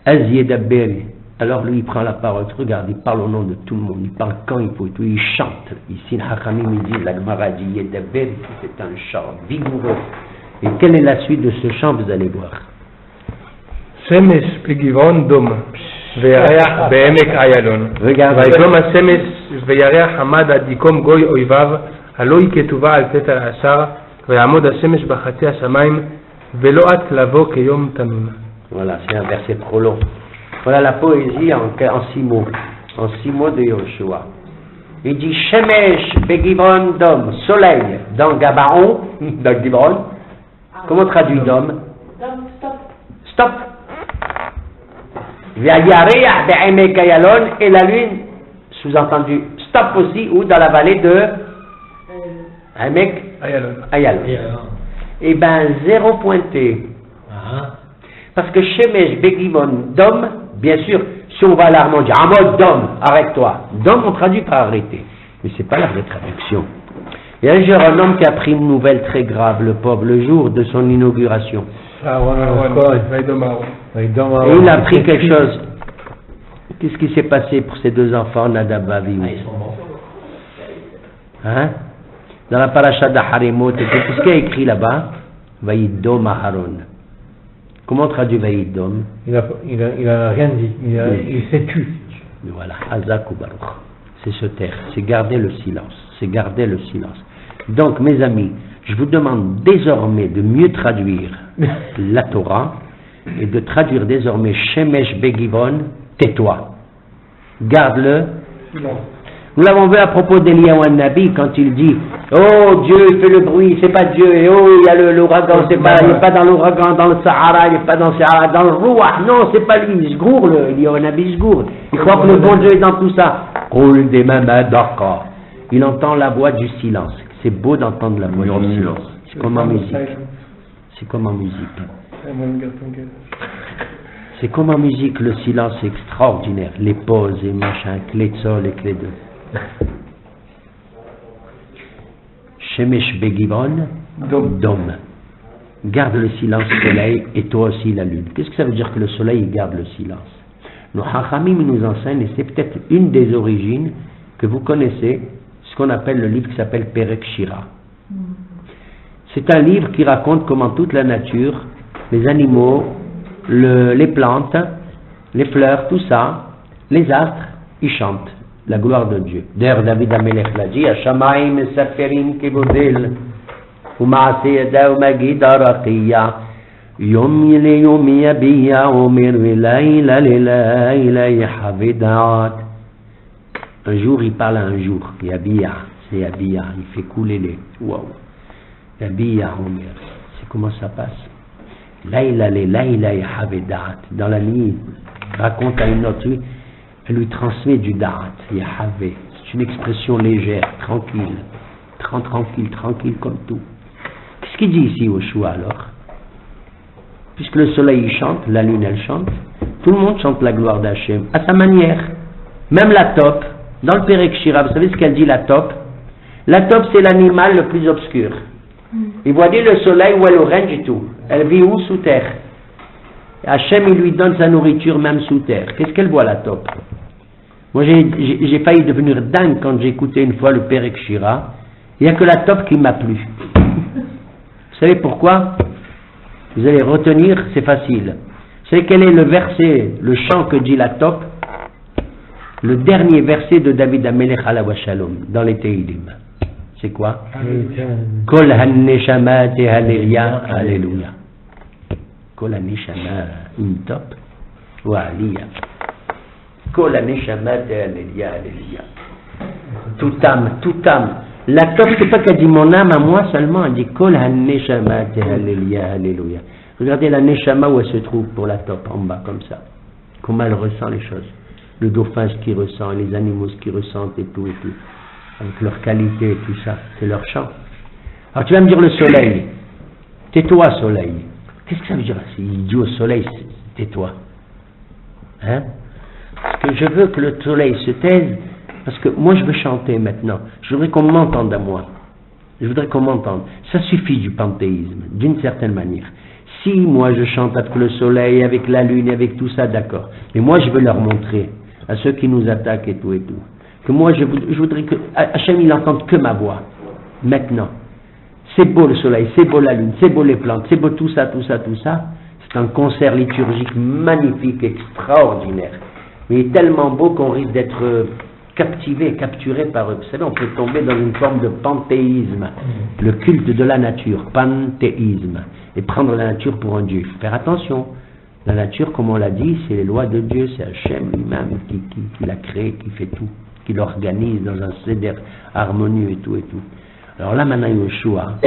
Aziedaber. Alors lui, il prend la parole. Regarde, il parle au nom de tout le monde. Il parle quand il faut et tout. Il chante. Ici, le Hachamim, il dit, la Gemara dit, Yedaber, c'est un chant vigoureux. Et quelle est la suite de ce chant, vous allez voir. Shemesh Pegivon Dom. וירח בעמק איילון. ויגלום השמש וירח עמד עד יקום גוי אויביו, הלא היא כתובה על פתר העשר, ויעמוד השמש בחצי השמיים, ולא את לבוא כיום תמים. Voilà, c'est un verset trop long. Voilà la poésie en 6 mots. En 6 mots de Yoshua. Il dit Shemesh Begibron Dom, soleil dans Gabaon, dans Gibron. Comment traduit Dom? Stop. Stop. V'ayariah be'emek ayalon, et la lune, sous-entendu, stop aussi, ou dans la vallée de Emek Ayalon. Eh ben, 0 pointé. Parce que Shemesh Begibon Dom, bien sûr, si on va à l'Armand, on dit Amod Dom, arrête-toi. Dom, on traduit par arrêter. Mais c'est pas la vraie traduction. Et un jour, un homme qui a pris une nouvelle très grave, le pauvre, le jour de son inauguration. Et il a appris quelque chose. Qu'est-ce qui s'est passé pour ces 2 enfants, Nadab et Avihu? Hein? Dans la paracha d'Aharimot, qu'est-ce qu'il y a écrit là-bas? Vaïdom Aharon. Comment on traduit Vaïdom? Il a rien dit, il s'est tu. Voilà, Hazak ou Baruch. C'est se taire, c'est garder le silence. C'est garder le silence. Donc, mes amis, je vous demande désormais de mieux traduire la Torah et de traduire désormais Shemesh Begibon, tais-toi. Garde-le. Nous l'avons vu à propos d'Eliyahu Nabi quand il dit oh Dieu il fait le bruit, c'est pas Dieu, et oh il y a l'ouragan, il n'est pas dans l'ouragan, dans le Sahara, il n'est pas dans le Sahara, dans le Rouah, non c'est pas lui, il se gourre, Eliyahu Nabi il se gourre, il croit que le bon Dieu est dans tout ça. Il entend la voix du silence, c'est beau d'entendre la voix du silence, c'est comme en musique, c'est comme en musique. C'est comme en musique, le silence est extraordinaire, les pauses et machin, clé de sol et clé de... Shemesh Begibon, Dom. Garde le silence, soleil, et toi aussi la lune. Qu'est-ce que ça veut dire que le soleil garde le silence? Nos Chachamim nous enseignent, et c'est peut-être une des origines que vous connaissez, ce qu'on appelle le livre qui s'appelle Perek Shira. C'est un livre qui raconte comment toute la nature, les animaux, les plantes, les fleurs, tout ça, les astres, ils chantent la gloire de Dieu. D'ailleurs, David Amelech l'a dit, Hashamaim Saferim Kebodel, Umaase Yada Umagid Araqiya, Yom Yile Yom Yabiya, Omer Velaila Lelaila Yahavedat. Un jour, il parle à un jour, Yabiya, c'est Yabiya, il fait couler les. Waouh! Yabiya, Omer, c'est comment ça passe? Laïla Yahavedat. Dans la nuit, raconte à une autre, elle lui transmet du da'at, Yahave. C'est une expression légère, tranquille, tranquille comme tout. Qu'est-ce qu'il dit ici au Shua alors? Puisque le soleil il chante, la lune elle chante, tout le monde chante la gloire d'Hachem, à sa manière. Même la taupe, dans le Perek Shira, vous savez ce qu'elle dit la taupe? La taupe c'est l'animal le plus obscur. Il voit dire le soleil où elle n'a rien du tout. Elle vit où? Sous terre. Hachem il lui donne sa nourriture même sous terre. Qu'est-ce qu'elle voit la taupe? Moi j'ai failli devenir dingue quand j'ai écouté une fois le Perek Shira. Il n'y a que la taupe qui m'a plu. Vous savez pourquoi? Vous allez retenir, c'est facile. Vous savez quel est le verset, le chant que dit la taupe? Le dernier verset de David Amelech Alav Shalom dans les Teilim. C'est quoi? Kol ha-neshamat Hallelujah, Alléluia. Kol ha-neshamat, une top, ou Aliyah. Kol ha-neshamat Hallelujah, Alléluia. Tout âme. La top, c'est pas qu'elle dit mon âme à moi seulement, elle dit Kol ha-neshamat Hallelujah, Alléluia. Regardez la neshama où elle se trouve pour la top, en bas, comme ça. Comment elle ressent les choses. Le dauphin, ce qu'il ressent, les animaux, ce qu'ils ressentent et tout. Avec leur qualité et tout ça, c'est leur chant. Alors tu vas me dire le soleil, tais-toi soleil. Qu'est-ce que ça veut dire? Il dit au soleil, tais-toi. Hein? Parce que je veux que le soleil se taise, parce que moi je veux chanter maintenant. Je voudrais qu'on m'entende à moi. Je voudrais qu'on m'entende. Ça suffit du panthéisme, d'une certaine manière. Si moi je chante avec le soleil, avec la lune, avec tout ça, d'accord. Mais moi je veux leur montrer, à ceux qui nous attaquent et tout, que moi je voudrais que Hachem il n'entende que ma voix, maintenant. C'est beau le soleil, c'est beau la lune, c'est beau les plantes, c'est beau tout ça. C'est un concert liturgique magnifique, extraordinaire. Mais il est tellement beau qu'on risque d'être capturé par eux. Vous savez, on peut tomber dans une forme de panthéisme, le culte de la nature, panthéisme, et prendre la nature pour un Dieu. Il faut faire attention. La nature, comme on l'a dit, c'est les lois de Dieu, c'est Hachem lui-même qui l'a créé, qui fait tout, qui l'organise dans un céder harmonieux et tout et tout. Alors là, maintenant, Yoshua,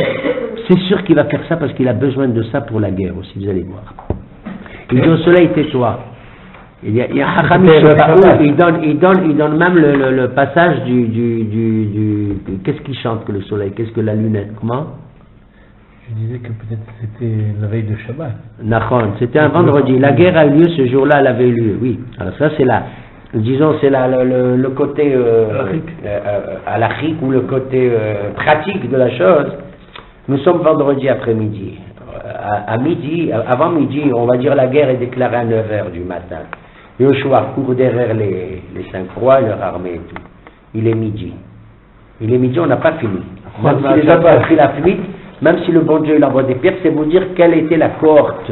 c'est sûr qu'il va faire ça parce qu'il a besoin de ça pour la guerre aussi, vous allez voir. Il dit au soleil, tais-toi. Il y a Hachami, il donne même le passage qu'est-ce qu'il chante que le soleil, qu'est-ce que la lunette, comment? Je disais que peut-être c'était la veille de Shabbat. Nachon, c'était un vendredi. La guerre a eu lieu ce jour-là, elle avait eu lieu, oui. Alors ça c'est disons c'est le côté halachique ou le côté pratique de la chose. Nous sommes vendredi après-midi. À midi, avant midi, on va dire la guerre est déclarée à 9h du matin. Yoshua court derrière les 5 rois et leur armée et tout. Il est midi. On n'a pas fini. Même si les autres ont pris la fuite, même si le bon Dieu envoie des pierres, c'est vous dire quelle était la cohorte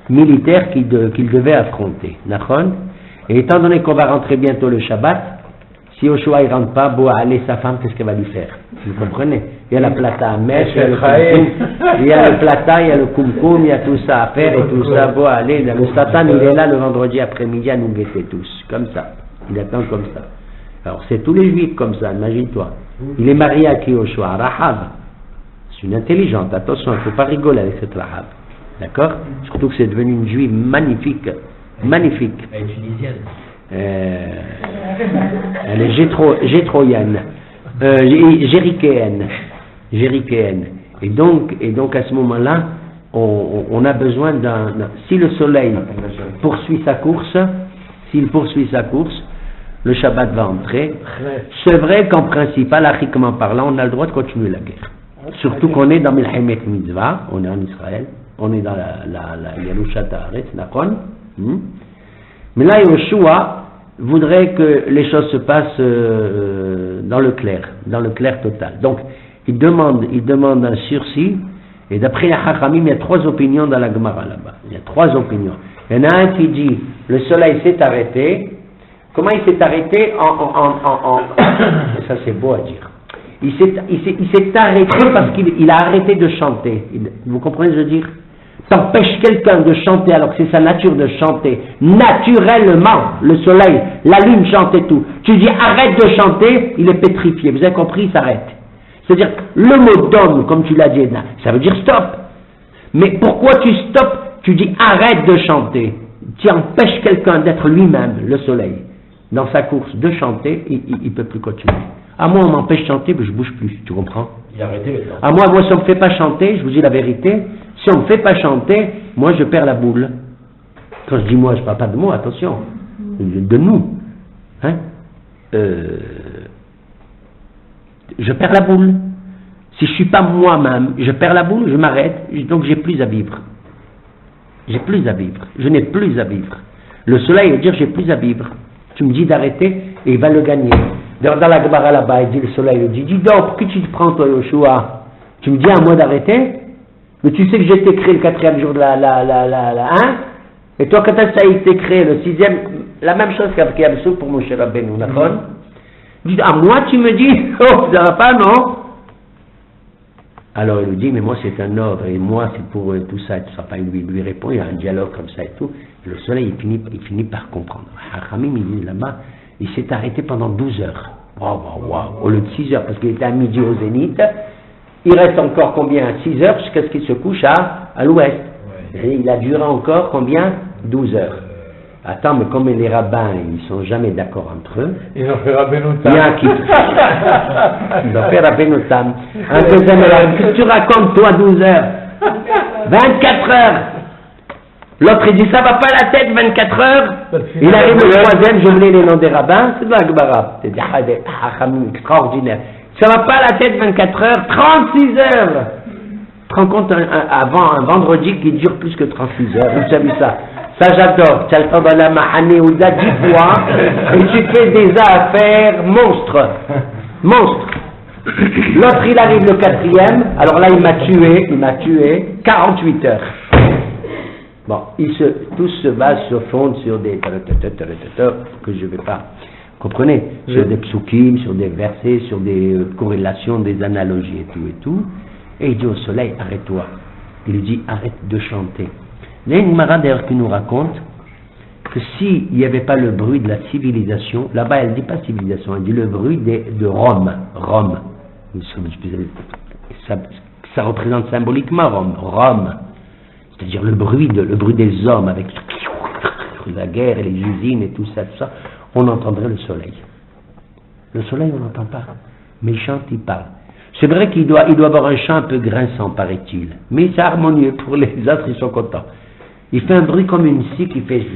militaire qu'il devait affronter. Nachon. Et étant donné qu'on va rentrer bientôt le Shabbat, si Yoshua ne rentre pas, allez, sa femme, qu'est-ce qu'elle va lui faire? Vous comprenez? Il y a la plata à mettre, il y a le plata, il y a le kumkum, il y a tout ça à faire et tout ça. Allez, le Satan, il est là le vendredi après-midi à nous guetter tous, comme ça. Il attend comme ça. Alors c'est tous les juifs comme ça, imagine-toi. Il est marié à qui Yoshua? Rahab. C'est une intelligente, attention, il ne faut pas rigoler avec cette Rahab. D'accord? Surtout que c'est devenu une juive magnifique. Magnifique. Elle est tunisienne. Elle est gétroïenne, jérikéenne. Et donc à ce moment-là, on a besoin si le soleil poursuit sa course, le Shabbat va entrer. C'est vrai qu'en principe, halachiquement parlant, on a le droit de continuer la guerre. Surtout qu'on est dans Milchemet Mitzvah, on est en Israël, on est dans la Yerushat Haaretz, Nachon. Mais là, Yoshua voudrait que les choses se passent dans le clair total. Donc, il demande un sursis, et d'après les Chachamim, il y a 3 opinions dans la Gemara là-bas. Il y a 3 opinions. Il y en a un qui dit, le soleil s'est arrêté. Comment il s'est arrêté ça c'est beau à dire. Il s'est arrêté parce qu'il a arrêté de chanter. Vous comprenez ce que je veux dire? T'empêches quelqu'un de chanter alors que c'est sa nature de chanter naturellement, le soleil, la lune chante et tout. Tu dis arrête de chanter, il est pétrifié. Vous avez compris, il s'arrête. C'est-à-dire, le mot d'homme, comme tu l'as dit, ça veut dire stop. Mais pourquoi tu stoppes? Tu dis arrête de chanter. Tu empêches quelqu'un d'être lui-même, le soleil, dans sa course, de chanter, il ne peut plus continuer. À moi, on m'empêche de chanter, mais je ne bouge plus, tu comprends? Il a arrêté le temps. À moi, si on ne me fait pas chanter, je vous dis la vérité, si on ne me fait pas chanter, moi je perds la boule. Quand je dis moi, je ne parle pas de moi, attention, de nous. Hein? Je perds la boule. Si je ne suis pas moi-même, je perds la boule, je m'arrête, donc j'ai plus à vivre. J'ai plus à vivre. Je n'ai plus à vivre. Le soleil veut dire j'ai plus à vivre. Tu me dis d'arrêter et il va le gagner. Dans la Gemara là-bas, il dit le soleil, il dit, dis donc, pourquoi tu te prends toi Yoshua? Tu me dis à moi d'arrêter? Mais tu sais que j'ai été créé le 4e jour de hein? Et toi, quand ça a été créé, le 6e, la même chose qu'avec Yamsou pour Moshe Rabbeinu, d'accord? Dis, à moi tu me dis, oh, ça va pas, non? Alors il lui dit, mais moi c'est un ordre, et moi c'est pour tout ça, et tout ça. Il lui répond, il y a un dialogue comme ça et tout. Et le soleil, il finit par comprendre. Hachamim, il dit là-bas, il s'est arrêté pendant 12 heures. Au lieu de 6 heures, parce qu'il était à midi au zénith. Il reste encore combien? 6 heures jusqu'à ce qu'il se couche à l'ouest. Ouais. Et il a duré encore combien? 12 heures. Attends, mais comme les rabbins, ils sont jamais d'accord entre eux. Ils ont fait Rabbeinu Tam. Il y a qui? Ils ont fait Rabbeinu Tam. Un deuxième, qu'est-ce que tu racontes, toi, 12 heures? 24 heures. L'autre, il dit, ça va pas la tête, 24 heures. Il arrive le 3e, j'ai oublié les noms des rabbins, c'est de la Gemara. C'est des hachamim extraordinaires. Ça va pas la tête, 24 heures, 36 heures. Tu te rends compte, avant un vendredi qui dure plus que 36 heures. Vous savez ça? Ça, j'adore. Tu as le temps dans la Mahane ou 10 fois, et tu fais des affaires monstres. Monstres. L'autre, il arrive le 4e, alors là, il m'a tué 48 heures. Bon, tous se basent, se fondent sur des que je ne vais pas, comprenez, sur des psukim, sur des versets, sur des corrélations, des analogies et tout. Et il dit au soleil, arrête-toi. Il lui dit, arrête de chanter. Il y a une Gemara d'ailleurs qui nous raconte que s'il n'y avait pas le bruit de la civilisation, là-bas elle ne dit pas civilisation, elle dit le bruit de Rome. Rome. Ça représente symboliquement Rome. C'est-à-dire le bruit des hommes avec la guerre et les usines et tout ça, on entendrait le soleil. Le soleil, on n'entend pas. Mais il chante, il parle. C'est vrai qu'il doit avoir un chant un peu grinçant, paraît-il. Mais c'est harmonieux. Pour les autres, ils sont contents. Il fait un bruit comme une scie qui fait...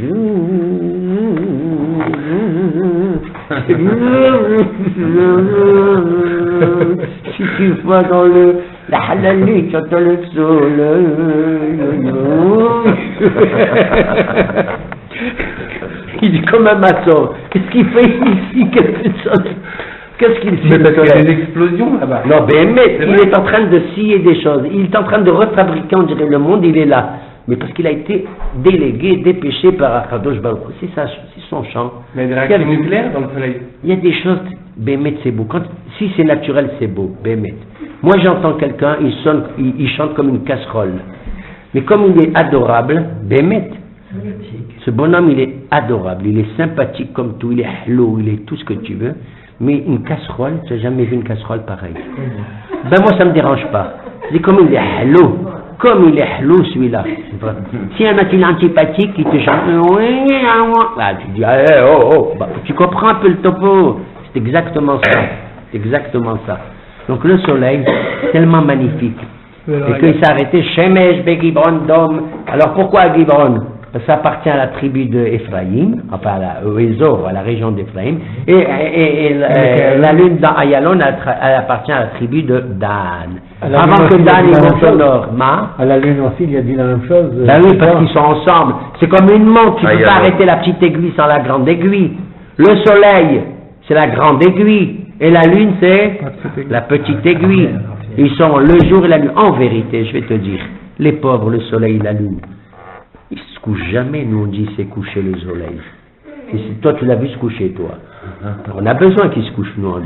Si tu vas dans la halali, tu entends le soleil. Il est comme un maçon. Qu'est-ce qu'il fait ici? Qu'est-ce qu'il fait? Mais parce qu'il y a des explosions là-bas. Non, mais il est en train de scier des choses. Il est en train de refabriquer, on dirait, le monde, il est là. Mais parce qu'il a été délégué, dépêché par Akadosh Baruch Hu. C'est ça, c'est son champ. Mais il y a des réactions nucléaires dans le soleil. Il y a des choses, Bémet, c'est beau. Si c'est naturel, c'est beau, Bémet. Moi, j'entends quelqu'un, il chante comme une casserole. Mais comme il est adorable, Bémet, ce bonhomme, il est adorable, il est sympathique comme tout, il est hello, il est tout ce que tu veux. Mais une casserole, tu n'as jamais vu une casserole pareille. Ben moi, ça ne me dérange pas. C'est comme il est hello. Comme il est hello, celui-là. Si un matin antipathique qui te chante, ah, tu dis, bah, tu comprends un peu le topo. C'est exactement ça. C'est exactement ça. Donc le soleil, tellement magnifique. Et qu'il s'est arrêté, Shemesh Begibron Dom. Alors pourquoi Gibron? Ça appartient à la tribu d'Ephraïm, enfin au Ézor, à la région d'Ephraïm, et la lune d'Ayalon, elle appartient à la tribu de Dan. Avant que Dan il monte au nord, à la lune aussi, il a dit la même chose. Ben oui, parce qu'ils sont ensemble. C'est comme une montre, tu ne peux pas arrêter la petite aiguille sans la grande aiguille. Le soleil, c'est la grande aiguille, et la lune, c'est la petite aiguille. Ils sont le jour et la nuit. En vérité, je vais te dire, les pauvres, le soleil et la lune, il ne se couche jamais, nous on dit c'est coucher le soleil. Et si toi tu l'as vu se coucher, toi. On a besoin qu'il se couche, nous. On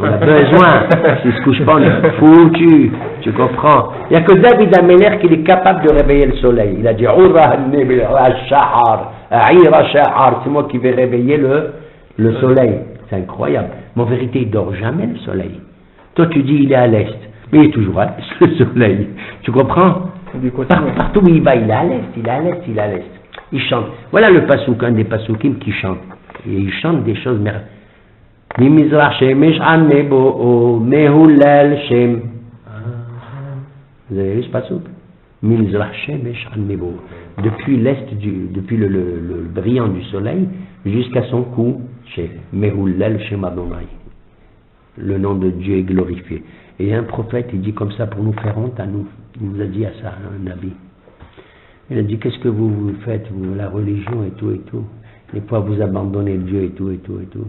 a besoin. S'il ne se couche pas, on est foutu. Tu comprends? Il n'y a que David Améler qui est capable de réveiller le soleil. Il a dit c'est moi qui vais réveiller le soleil. C'est incroyable. Mais en vérité, il ne dort jamais le soleil. Toi tu dis il est à l'est. Mais il est toujours à l'est, le soleil. Tu comprends? Partout où il va, il est à l'est, il est à l'est, il est à l'est. Il chante. Voilà le pasouk, un des pasoukim qui chante. Et il chante des choses merveilleuses. Vous avez vu ce pasouk? Depuis l'est, depuis le brillant du soleil, jusqu'à son cou, chez Mehullel Shem Adonai. Le nom de Dieu est glorifié. Et un prophète, il dit comme ça pour nous faire honte à nous. Il nous a dit à ça, un nabi. Il a dit, qu'est-ce que vous faites, vous, la religion et tout et tout. Des fois, vous abandonnez Dieu et tout et tout et tout.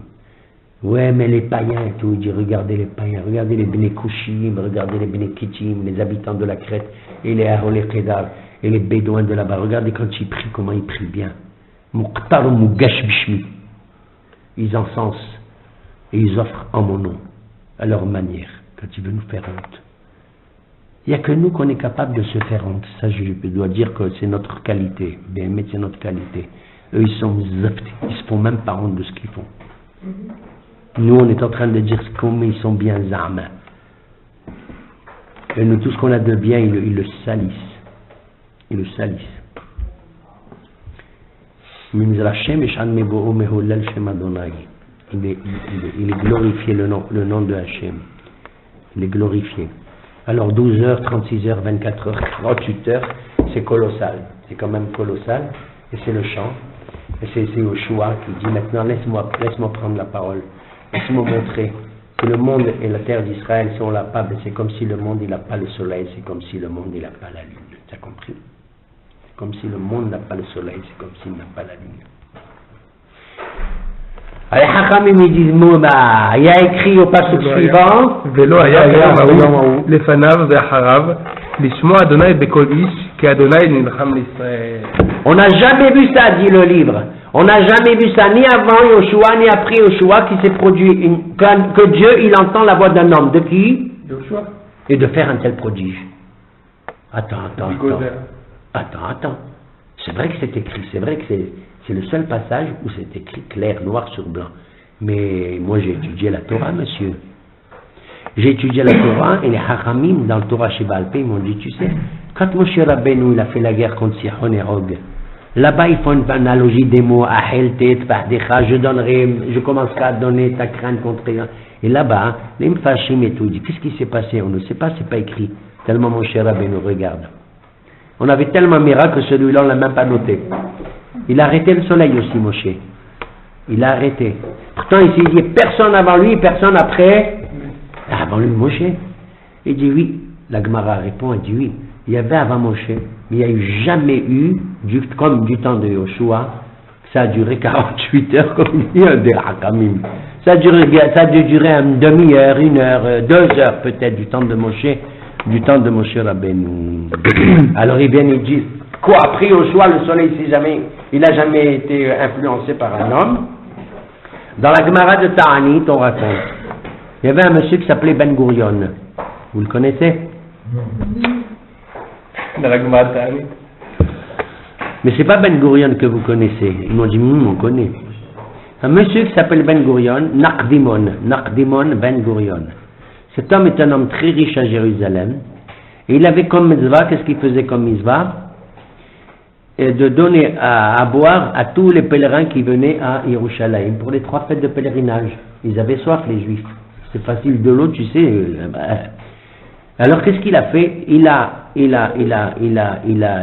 Ouais, mais les païens et tout. Il dit, regardez les païens, regardez les Bnei Kushim, regardez les Bnei Kittim, les habitants de la Crète, et les Aholé Kedar, et les Bédouins de là-bas. Regardez quand ils prient, comment ils prient bien. Muqtar Mugash Bishmi. Ils encensent et ils offrent en mon nom, à leur manière, quand ils veulent nous faire honte. Il n'y a que nous qu'on est capable de se faire honte. Ça, je dois dire que c'est notre qualité. Mais c'est notre qualité. Eux, ils sont zaptés. Ils se font même pas honte de ce qu'ils font. Nous, on est en train de dire comment ils sont bien zama. Et nous, tout ce qu'on a de bien, ils le salissent. Ils le salissent. Il est glorifié, le nom de Hachem. Il est glorifié. Alors 12 heures, 36 heures, 24 heures, 48 heures, c'est colossal. C'est quand même colossal. Et c'est le chant. Et c'est Yoshua qui dit maintenant, laisse-moi prendre la parole. Laisse-moi montrer que le monde et la terre d'Israël sont là pas. C'est comme si le monde il n'a pas le soleil, c'est comme si le monde il n'a pas la lune. Tu as compris? C'est comme si le monde n'a pas le soleil, c'est comme s'il n'a pas la lune. Les Hachamim ils disent il y a écrit au passage suivant on n'a jamais vu ça, dit le livre. On n'a jamais vu ça, ni avant Yoshua, ni après Yoshua, qui s'est produit que Dieu il entend la voix d'un homme. De qui? Yoshua. Et de faire un tel prodige. Attends. c'est vrai que c'est écrit, c'est vrai que c'est le seul passage où c'est écrit clair, noir sur blanc. Mais moi j'ai étudié la Torah, monsieur. J'ai étudié la Torah et les Hachamim dans le Torah chez Baal Pei m'ont dit, tu sais, quand Moshe Rabbeinu il a fait la guerre contre Sihon et Og, là-bas ils font une analogie des mots, Ahel, Tet, Pahdecha, je commencerai à donner ta crainte contre eux. Et là-bas, les Mfashim et tout, il dit, qu'est-ce qui s'est passé? On ne sait pas, c'est pas écrit. Tellement Moshe Rabbeinu regarde. On avait tellement miracle que celui-là on l'a même pas noté. Il a arrêté le soleil aussi, Moshe. Il a arrêté. Pourtant il s'est dit, personne avant lui, personne après. Avant lui, Moshe. Il dit oui. La Gemara répond, elle dit oui. Il y avait avant Moshe, mais il n'y a eu jamais eu, comme du temps de Yoshua, ça a duré 48 heures, comme il dit un des Hakamim. Ça a dû durer une demi-heure, 1 heure, 2 heures peut-être, du temps de Moshe Rabbeinu. Alors ils viennent et disent, quoi, après Yoshua, le soleil, il n'a jamais été influencé par un homme. Dans la Gemara de Ta'anit, on raconte. Il y avait un monsieur qui s'appelait Ben Gurion. Vous le connaissez? Dans la Gemara de Ta'anit. Mais c'est pas Ben Gurion que vous connaissez. Ils m'ont dit, on connaît. Un monsieur qui s'appelle Ben Gurion, Nakdimon Ben Gurion. Cet homme est un homme très riche à Jérusalem. Et il avait comme mitzvah, qu'est-ce qu'il faisait comme mitzvah? Et de donner à boire à tous les pèlerins qui venaient à Yerushalayim pour les 3 fêtes de pèlerinage. Ils avaient soif, les Juifs. C'est facile de l'eau, tu sais. Alors qu'est-ce qu'il a fait? Il a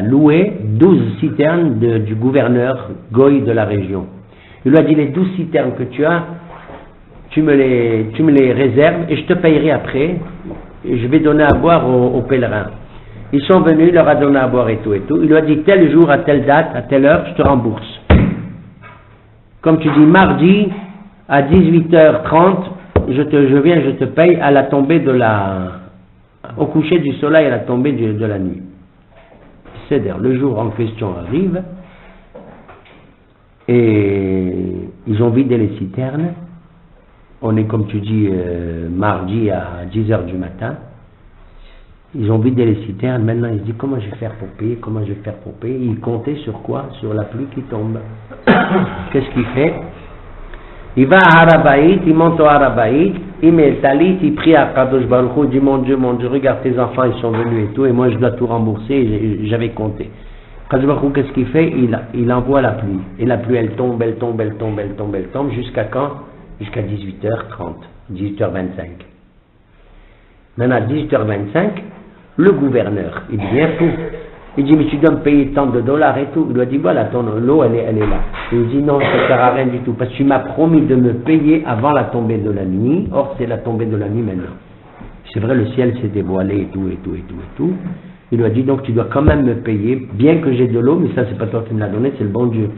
loué 12 citernes du gouverneur Goy de la région. Il lui a dit, les 12 citernes que tu as, tu me les réserves et je te payerai après. Et je vais donner à boire aux pèlerins. Ils sont venus, il leur a donné à boire et tout et tout. Il lui a dit, tel jour, à telle date, à telle heure, je te rembourse. Comme tu dis, mardi, à 18h30, je viens, je te paye à la tombée au coucher du soleil, à la tombée de la nuit. C'est-à-dire, le jour en question arrive, et ils ont vidé les citernes. On est, comme tu dis, mardi à 10h du matin. Ils ont vidé les citernes. Maintenant, ils se disent, comment je vais faire pour payer? Comment je vais faire pour payer? Ils comptaient sur quoi? Sur la pluie qui tombe. Qu'est-ce qu'il fait? Il va à Harabaït, il monte au Harabaït, il met le talit, il prie à Kadosh Baruch Hu, il dit, mon Dieu, regarde tes enfants, ils sont venus et tout, et moi je dois tout rembourser, j'avais compté. Kadosh Baruch Hu, qu'est-ce qu'il fait? Il envoie la pluie. Et la pluie, elle tombe, jusqu'à quand? Jusqu'à 18h30, 18h25. Maintenant, à 18h25, le gouverneur, il devient fou. Il dit, mais tu dois me payer tant de dollars et tout. Il lui a dit, voilà, l'eau, elle est là. Et il dit, non, ça ne sert à rien du tout, parce que tu m'as promis de me payer avant la tombée de la nuit. Or, c'est la tombée de la nuit maintenant. C'est vrai, le ciel s'est dévoilé et tout. Il lui a dit, donc tu dois quand même me payer, bien que j'ai de l'eau, mais ça, c'est pas toi qui me l'as donné, c'est le bon Dieu.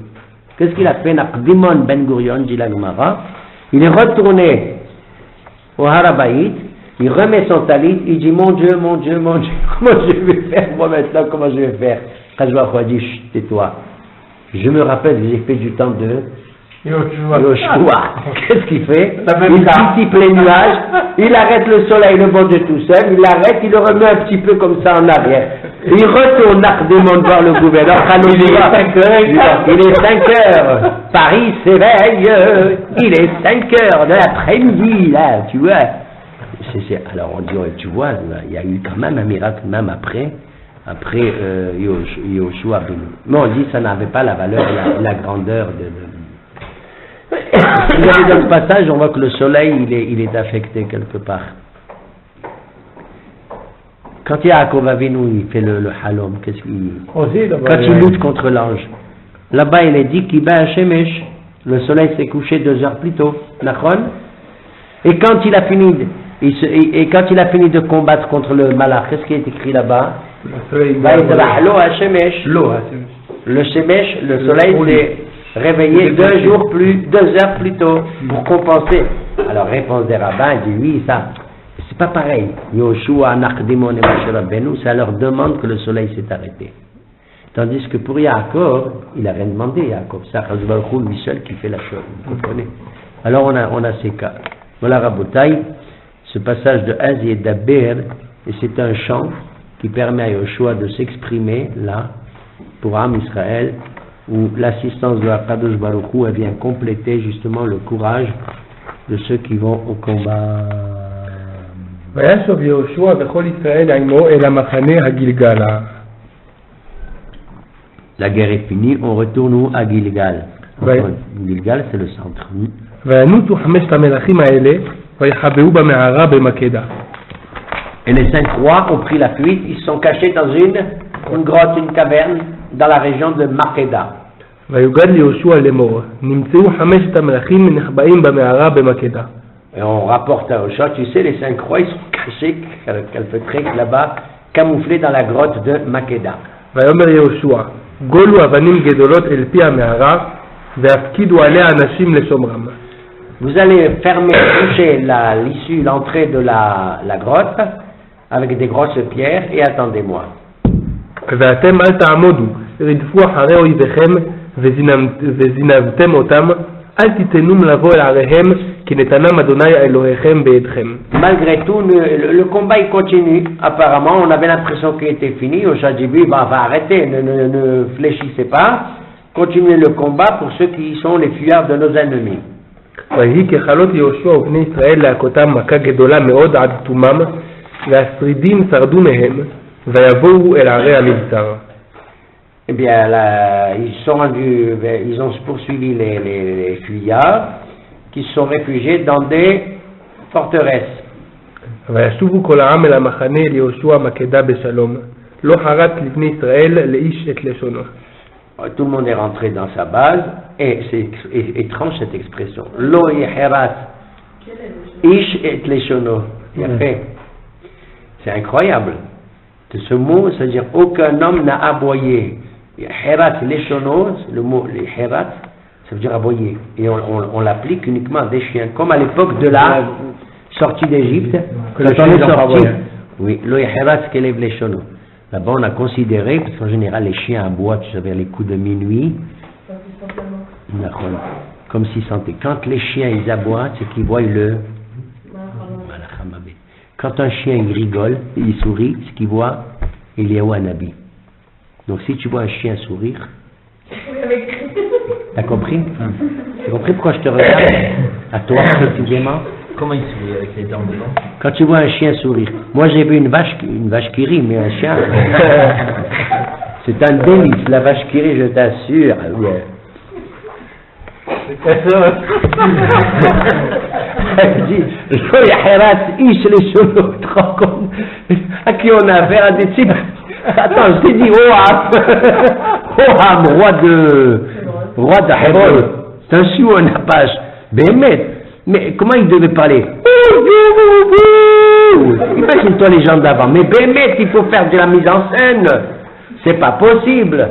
Qu'est-ce qu'il a fait? Nakdimon Ben Gurion, dit la Gemara. Il est retourné au Harabaït. Il remet son talit, il dit, mon Dieu, comment je vais faire moi maintenant, comment je vais faire? Kajwa dit, chut, tais-toi. Je me rappelle que j'ai fait du temps de Yoshua. Qu'est-ce qu'il fait? Il dissipe les nuages, il arrête le soleil, le bon Dieu tout seul, il l'arrête, il le remet un petit peu comme ça en arrière. Il retourne Nakdimon voir le gouverneur. Il est 5 heures. Paris s'éveille. Il est 5 heures de l'après-midi, là, tu vois. Alors on dit, tu vois, il y a eu quand même un miracle, même après Yoshua Benu. Mais on dit que ça n'avait pas la valeur et la grandeur de... Si vous allez dans ce passage, on voit que le soleil, il est affecté quelque part. Quand Yaakov Avinu, il fait le halom, qu'est-ce qu'il... Quand il lutte contre l'ange, là-bas il est dit qu'il bat à Shemesh, le soleil s'est couché 2 heures plus tôt, Nachon. Et quand il a fini... Et quand il a fini de combattre contre le malach, qu'est-ce qui est écrit là-bas? Le Shemesh, le soleil s'est réveillé 2 heures plus tôt pour compenser. Alors réponse des rabbins, il dit oui, ça, c'est pas pareil. Yoshua, Nakdimon et Moshe Rabbeinu, ça leur demande que le soleil s'est arrêté. Tandis que pour Yaakov, il n'a rien demandé, Yaakov. C'est Akadosh Baruch Hu lui seul qui fait la chose. Vous comprenez? Alors on a ces cas. Voilà Rabotai. Ce passage de Az Yedaber, et c'est un chant qui permet à Yoshua de s'exprimer là, pour Am Israël, où l'assistance de Akadosh Baruch Hu, elle vient compléter justement le courage de ceux qui vont au combat. וישוב יהושע וכל ישראל עמו אל המחנה הגלגלה. La guerre est finie, on retourne à Gilgal. Ouais. Gilgal, c'est le centre. וינותו 5 המלכים האלה ויחבאו במערה במקדה. Et les 5 rois ont pris la fuite, ils se sont cachés dans une grotte, une caverne, dans la région de Makeda. ויוגד ליהושע לאמור, נמצאו 5 המלכים נחבאים במערה במקדה. Et on rapporte à Osha, tu sais, les 5 rois, ils sont cachés, calfeutrés là-bas, camouflés dans la grotte de Makeda. ויאמר יהושע, גולו אבנים גדולות אל פי המערה והפקידו עליה אנשים לשומרם. Vous allez fermer, toucher l'issue, l'entrée de la grotte avec des grosses pierres et attendez-moi. ואתם אל תעמודו, רדפו אחרי אויביכם וזינבתם אותם, אל תיתנום לבוא אל עריהם, כי נתנם אדוני אלוהיכם בידכם. Malgré tout, le combat il continue. Apparemment, on avait l'impression qu'il était fini. Osha dit, va arrêter, ne fléchissez pas. Continuez le combat pour ceux qui sont les fuyards de nos ennemis. ויהי ככלות יהושע ובני ישראל להכותם מכה גדולה מאוד עד תומם, והשרידים שרדו מהם, ויבואו אל ערי המבצר. Eh bien, là, ils ont poursuivi les fuyards qui se sont réfugiés dans des forteresses. וישובו כל העם אל המחנה אל יהושע מקדה בשלום, לא חרץ לבני ישראל לאיש את לשונו. Tout le monde est rentré dans sa base, et c'est étrange cette expression. Lo yeherat ish et leshono. C'est incroyable. De ce mot, c'est-à-dire aucun homme n'a aboyé. Yeherat leshono, le mot yeherat, ça veut dire aboyer. Et on l'applique uniquement à des chiens, comme à l'époque de la sortie d'Égypte. Quand on est sorti, oui, lo yeherat kelev leshono. Là-bas, on a considéré, parce qu'en général, les chiens aboient, tu sais, vers les coups de minuit, comme s'ils sentaient. Quand les chiens, ils aboient, c'est qu'ils voient le... Quand un chien, il rigole, il sourit, c'est qu'il voit, il y a un habit. Donc, si tu vois un chien sourire, t'as compris? T'as compris pourquoi je te regarde? À toi, précisément? Comment il sourit avec les dents devant? Quand tu vois un chien sourire. Moi j'ai vu une vache qui rit, mais un chien. C'est un délice, la vache qui rit, je t'assure. Elle dit, à qui on a affaire à des types. Attends, je t'ai dit, Oham, roi de Hebron. C'est un chou, un apache. Mais comment il devait parler? Imagine-toi les gens d'avant. Mais Bémet, il faut faire de la mise en scène. C'est pas possible.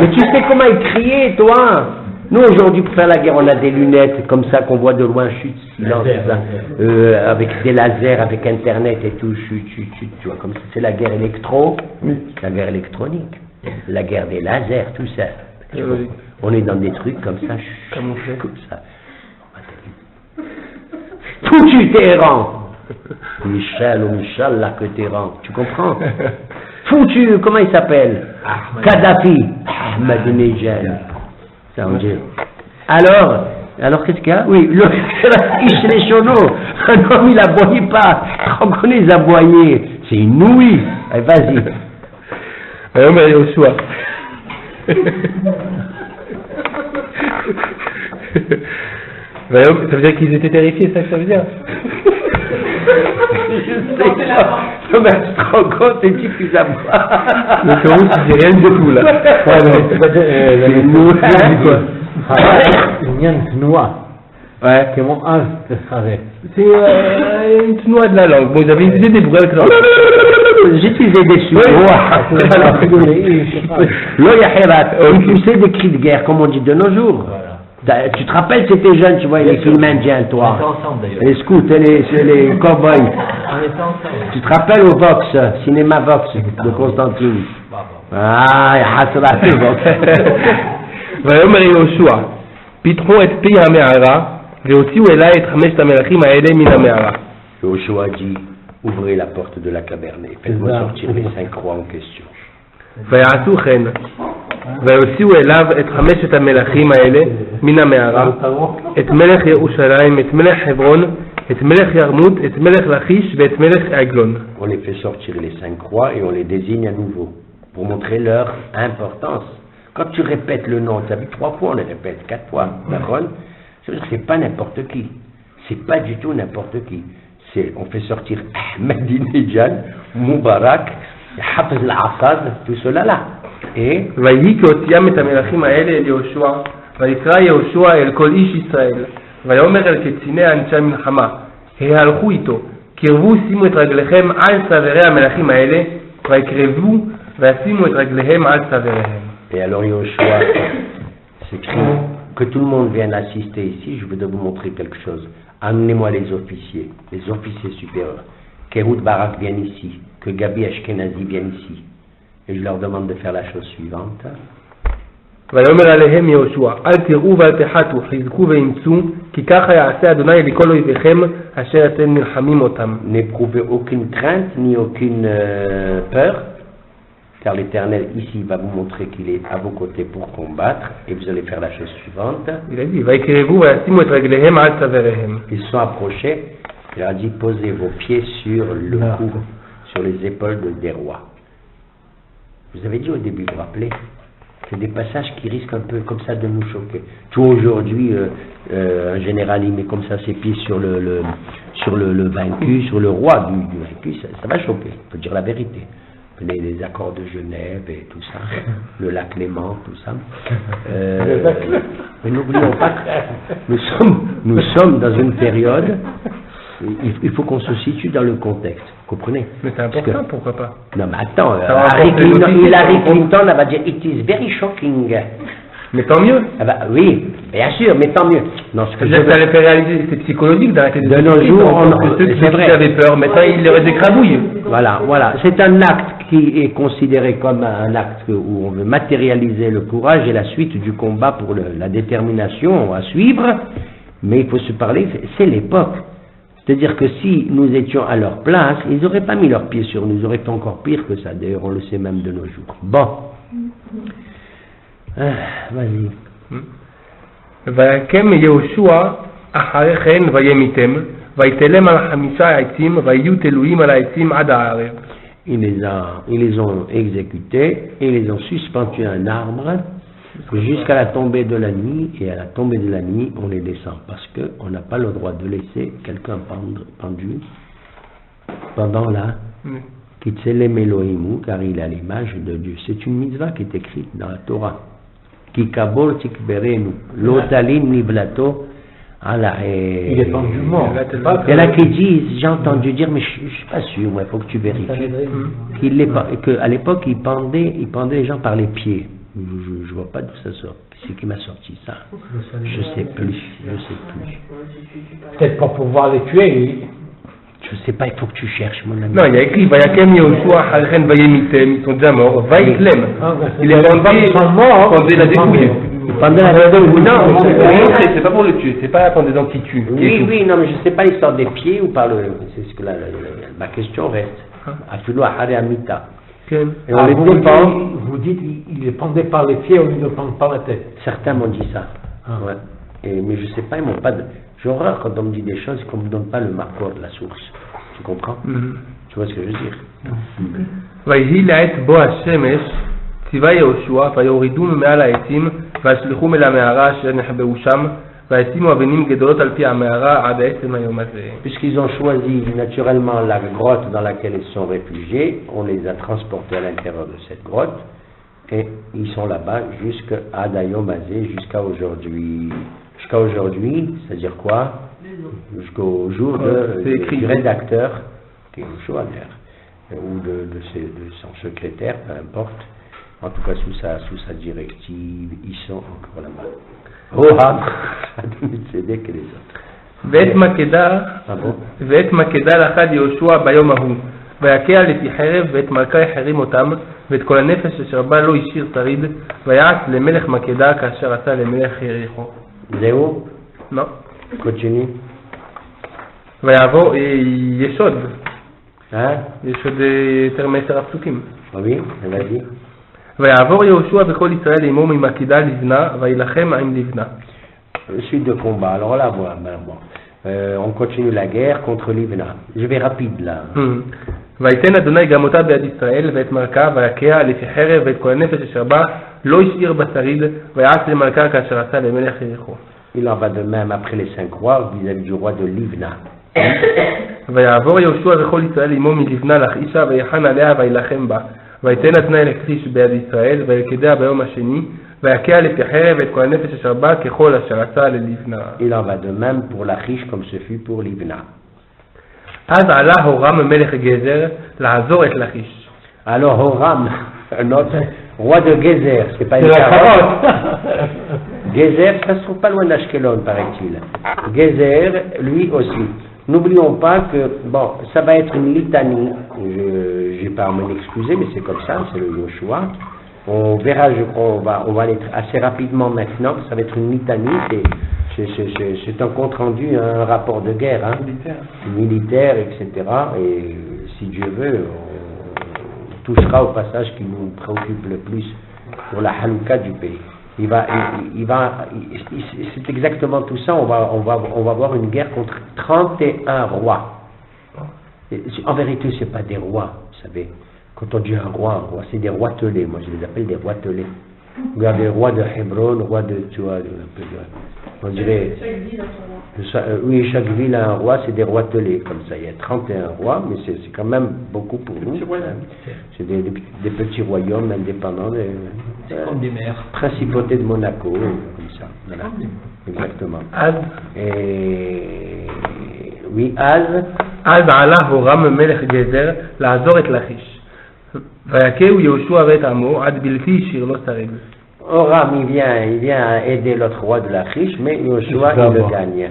Mais tu sais comment il criait, toi? Nous, aujourd'hui, pour faire la guerre, on a des lunettes comme ça qu'on voit de loin, chute, silence, avec des lasers, avec Internet et tout, chute, tu vois, comme ça. C'est la guerre la guerre électronique, la guerre des lasers, tout ça. On est dans des trucs comme ça, comme ça. Foutu Téhéran. Michel ou Michel là que Téhéran, tu comprends? Foutu, comment il s'appelle? Kadhafi. Ahmadinejad. Ça on dit. Alors qu'est-ce qu'il y a? Oui, les chonos. Un homme il aboyait pas. On connaît les aboyés. C'est une nouille. Allez, vas-y. Alors mais au soir. Ça veut dire qu'ils étaient terrifiés, c'est ça que ça veut dire? Je sais pas. Non, mais tu te rends compte, c'est dit qu'ils aboient. Le Taurus, il dit rien du tout, là. C'est nous. Une noix. Ouais. Comment un serait? C'est une noix de la langue. Bon, ils avaient utilisé des bruits avec la langue. J'utilisais des sueurs. Tu sais, des cris de guerre, comme on dit de nos jours. Tu te rappelles, c'était jeune, tu vois, les films indiens, toi. On était ensemble d'ailleurs. Les scouts, les cowboys. On était ensemble. Tu te rappelles au Vox, cinéma Vox de Constantine. Ah, hasra, c'est Vox. ויאמר יהושע, פיתחו את פי המערה, והוציאו אליי את 5 המלכים האלה מן המערה. Joshua dit, ouvrez la porte de la caverne et faites-moi sortir les 5 rois en question. ויעשו כן, והוציאו אליו את 5 המלכים האלה מן המערה, את מלך ירושלים, את מלך חברון, את מלך ירמות, את מלך לכיש ואת מלך עגלון. On les fait sortir les 5 rois et on les désigne à nouveau pour montrer leur importance. Quand tu répètes le nom, tu as vu 3 fois, on les répète 4 fois, d'accord? Ça veut dire que c'est pas n'importe qui. C'est pas du tout n'importe qui. On fait sortir Ahmadinejad, Moubarak, Hafez al-Assad, tout cela là. Et ויהי כהוציאם את המלכים האלה אל יהושע, ויקרא יהושע אל כל איש ישראל, ויאמר אל קציני אנשי המלחמה, ההלכו איתו, קרבו שימו את רגליכם על צווארי המלכים האלה, ויקרבו וישימו את רגליהם על צוואריהם. Et alors Yoshua s'écrit que tout le monde vienne assister ici, je voudrais vous montrer quelque chose. Amenez-moi les officiers supérieurs. Kehud Barak vienne ici, que Gabi Ashkenazi vienne ici. Et je leur demande de faire la chose suivante. ויאמר עליהם יהושע, אל תראו ואל תחתו, חזקו ואמצו, כי ככה יעשה אדוני לכל אויביכם אשר אתם נלחמים אותם. N'éprouvez aucune crainte ni aucune peur, car l'Éternel ici va vous montrer qu'il est à vos côtés pour combattre, et vous allez faire la chose suivante. Il a dit, ויקרבו וישימו את רגליהם על צוואריהם. Ils sont approchés, il leur a dit posez vos pieds sur le cou, sur les épaules des rois. Vous avez dit au début, vous vous rappelez, c'est des passages qui risquent un peu comme ça de nous choquer. Tout aujourd'hui, un général il met comme ça ses pieds sur le vaincu, sur le roi du vaincu, ça va choquer, il faut dire la vérité. Les accords de Genève et tout ça, le lac Léman, tout ça. Mais n'oublions pas que nous sommes dans une période, il faut qu'on se situe dans le contexte, vous comprenez? Mais c'est important, pourquoi pas? Non mais attends, Hillary Hillary Clinton elle va dire it is very shocking. Mais tant mieux. Ah bah, oui, bien sûr, mais tant mieux. Non, ce que Ça les fait réaliser, c'est psychologique d'arrêter de nos jours, ceux qui c'est vrai. avaient peur, maintenant ils les écrabouillent. Voilà, c'est un acte qui est considéré comme un acte où on veut matérialiser le courage et la suite du combat pour la détermination à suivre, mais il faut se parler, c'est l'époque. C'est-à-dire que si nous étions à leur place, ils n'auraient pas mis leurs pieds sur nous, ils auraient fait encore pire que ça, d'ailleurs on le sait même de nos jours. Bon. vas-y. ויקם יהושע אחרי כן וימיתם, ויתלם על 5 עצים, ויהיו תלויים על העצים עד הערב. Ils les ont exécutés et ils les ont suspendus à un arbre jusqu'à la tombée de la nuit, et à la tombée de la nuit on les descend parce qu'on n'a pas le droit de laisser quelqu'un pendu pendant la Kitselem Elohimu, car il a l'image de Dieu. C'est une mitzvah qui est écrite dans la Torah. Kikabor tikberenu, lotalin niblato ala. Il est pendu mort. Il y en a qui disent, j'ai entendu dire, mais je ne suis pas sûr, il faut que tu vérifies. Qu'à l'époque, ils pendaient les gens par les pieds. Je ne vois pas d'où ça sort. C'est qui m'a sorti ça? Je ne sais plus. Peut-être pour pouvoir les tuer. Je ne sais pas, il faut que tu cherches, mon ami. Non, il y a écrit ויקם יהושע אחרי כן וימיתם, ils sont déjà morts, ויתלם. Il est pendé la dépouille. Pendant la dépouille, Non, c'est pas pour le tuer, c'est pas la pendaison qui tue. Oui, non, mais je ne sais pas l'histoire des pieds ou par le. C'est ce que ma question reste. Afilo ahare amita. Et on les dépend. Vous dites il est pendé par les pieds au lieu de pendre par la tête. Certains m'ont dit ça. Ouais. Mais je sais pas, ils m'ont pas. J'ai horreur quand on me dit des choses qu'on ne me donne pas le marqueur de la source. Tu comprends? Tu vois ce que je veux dire? ויהי לעת בוא השמש, ציווה יהושע, ויורידום מעל העצים, וישלחום אל המערה אשר נחבאו שם, וישימו אבנים גדולות על פי המערה עד עצם היום הזה. Puisqu'ils ont choisi naturellement la grotte dans laquelle ils sont réfugiés, on les a transportés à l'intérieur de cette grotte, et ils sont là-bas jusqu'à Dayom Azé, jusqu'à aujourd'hui. Jusqu'à aujourd'hui, c'est-à-dire quoi? Jusqu'au jour du rédacteur, qui est Yoshua ou de son secrétaire, peu importe. En tout cas, sous sa directive, ils sont encore là-bas. Tzedek et les autres. ואת מקדה לחד יהושע ביום ההוא, ויקע לפי חרב, ואת מלכה יחרים אותם, ואת כל הנפש אשר בה לא השאיר שריד, ויעץ למלך מקדה כאשר עשה למלך יריחו. זהו? לא. Continue. ויעבור יסוד. Hein? יסוד יותר מ10 הפסוקים. Oui, vas-y. ויעבור יהושע וכל ישראל עמו ממקדה לבנה, וילחם עם לבנה. Suite de combat, alors là, voilà, on continue la guerre contre Livna. Je vais rapide là. ויתן אדוני גם אותה ביד ישראל, ואת מלכה, ויכיה לפי חרב, ואת כל הנפש אשר בה, לא השאיר בשריד, ויעש למלכה כאשר עשה למלך יריחו. Il en va de même après les 5 rois vis-à-vis du roi de Livna. ויעבור יהושע וכל ישראל עמו מלבנה לכישה, ויחן עליה וילחם בה. ויתן אדוני לכיש ביד ישראל, וילכדה ביום השני, ויכיה לפי חרב, ואת כל הנפש אשר בה, ככל אשר עשה ללבנה. Il en va de même pour Lachish comme ce fut pour Livna. אז עלה הורם מלך גזר לעזור את לכיש. Alors Horam, notre roi de Gezer, c'est pas une carotte. Gezer, ça se trouve pas loin d'Ashkelon, paraît-il. Gezer, lui aussi. N'oublions pas que, bon, ça va être une litanie, je n'ai pas à m'en excuser, mais c'est comme ça, c'est le Yoshua. On verra, je crois, on va aller assez rapidement maintenant, ça va être une litanie, c'est un compte-rendu, un rapport de guerre, hein, militaire, etc. Et si Dieu veut, on touchera au passage qui nous préoccupe le plus pour la halouka du pays. C'est exactement tout ça, on va voir une guerre contre 31 rois. Et en vérité, c'est pas des rois, vous savez. Quand on dit un roi, c'est des rois telés. Moi, je les appelle des rois telés. Regardez, le roi de Hebron, roi de, tu vois, on dirait... Oui, chaque ville a un roi, c'est des rois telés, comme ça. Il y a 31 rois, mais c'est quand même beaucoup pour nous. C'est des petits royaumes indépendants. C'est comme des maires. Principauté de Monaco, comme ça. Voilà. Exactement. Et... Oui, אז עלה הורם מלך גזר לעזור את לכיש. ויכהו יהושע ואת עמו עד בלתי השאיר לו שריד. Horam, il vient aider l'autre roi de Lachish, mais Yoshua, il le gagne.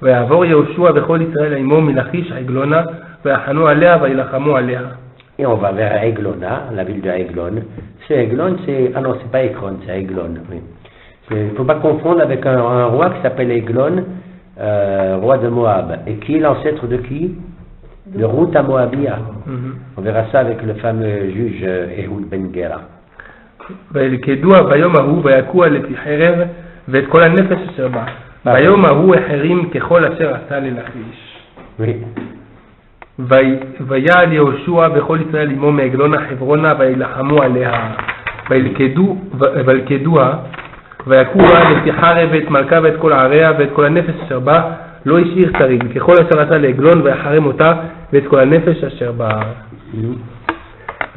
ויעבור יהושע וכל ישראל עמו מלכיש עגלונה, ויחנו עליה וילחמו עליה. Et on va vers Eglona, la ville de Eglon. C'est Eglon, c'est... Ah non, c'est pas Ekron, c'est Eglon. Oui. Il ne faut pas confondre avec un roi qui s'appelle Eglon, roi de Moab. Et qui est l'ancêtre de qui? De Ruth à Moabia. On verra ça avec le fameux juge Ehud Ben Gera. וילכדוה ביום ההוא ויכוה לפי חרב ואת כל הנפש אשר בה. ביום ההוא החרים ככל אשר עשה ללכיש. ויעל יהושע וכל ישראל עמו מעגלונה חברונה וילחמו עליה. וילכדוה ויכוה לפי חרב ואת מלכה ואת כל עריה ואת כל הנפש אשר בה. לא השאיר שריד, ככל אשר עשה לעגלון ויחרם אותה ואת כל הנפש אשר בה.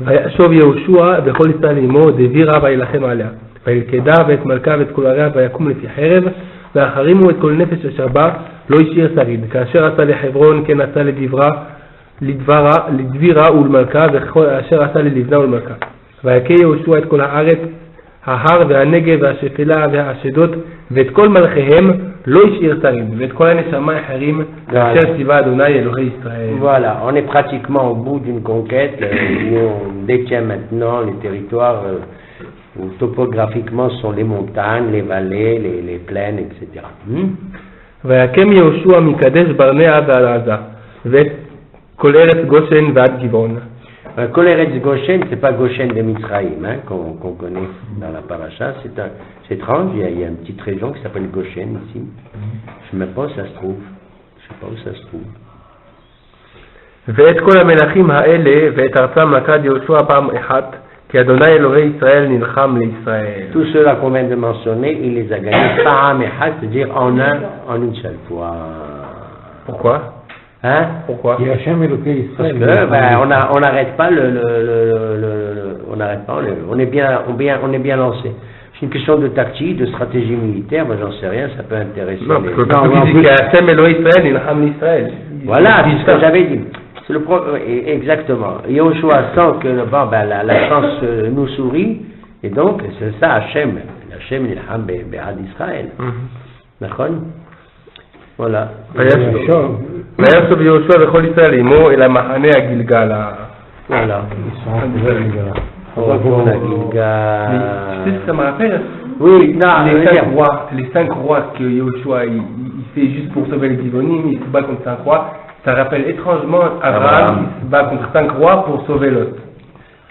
וישוב יהושע וכל ישראל עמו דבירה וילחם עליה. וילכדה ואת מלכה ואת כל עריה ויקום לפי חרב ויחרימו את כל נפש אשר בה. לא השאיר שריד, כאשר עשה לחברון כן עשה לדבירה ולמלכה ואשר עשה ללבנה ולמלכה. ויכה יהושע את כל הארץ, ההר והנגב והשפלה והאשדות ואת כל מלכיהם לא השאיר שריד, ואת כל הנשמה החרים אשר ציווה אדוני אלוהי ישראל. Voilà, on est pratiquement au bout d'une conquête. On détient maintenant les territoires où topographiquement sont les montagnes, les vallées, les plaines, etc. ויקם יהושע מקדש ברנע ועד עזה, ואת כל ארץ גושן ועד גבעון. Kol Eretz Goshen, c'est pas Goshen de Mitzrayim, hein, qu'on connaît dans la paracha. C'est étrange, il y a une petite région qui s'appelle Goshen ici. Je ne sais même pas où ça se trouve. Je sais pas où ça se trouve. ואת כל המלכים האלה ואת ארצם נקד יהושע פעם אחת, כי אדוני אלוהי ישראל נלחם לישראל. Tout cela qu'on vient de mentionner, il les a gagnés par un c'est-à-dire en une seule fois. Pourquoi? Hein? Pourquoi? Parce que on n'arrête pas on n'arrête pas, on est bien lancé. C'est une question de tactique, de stratégie militaire, moi j'en sais rien, ça peut intéresser. Non, parce que voilà, c'est ce que j'avais dit. C'est exactement. Yahushua sent que la chance nous sourit, et donc c'est ça Hachem. Hachem nilham be'ad Israël. D'accord? Voilà. וישוב יהושע וכל ישראל עמו אל המחנה הגלגלה. Voilà. Ça me rappelle les 5 rois que Yeshua il fait juste pour sauver les Givonim, il se bat contre 5 rois. Ça rappelle étrangement Abraham qui se bat contre 5 rois pour sauver Lot.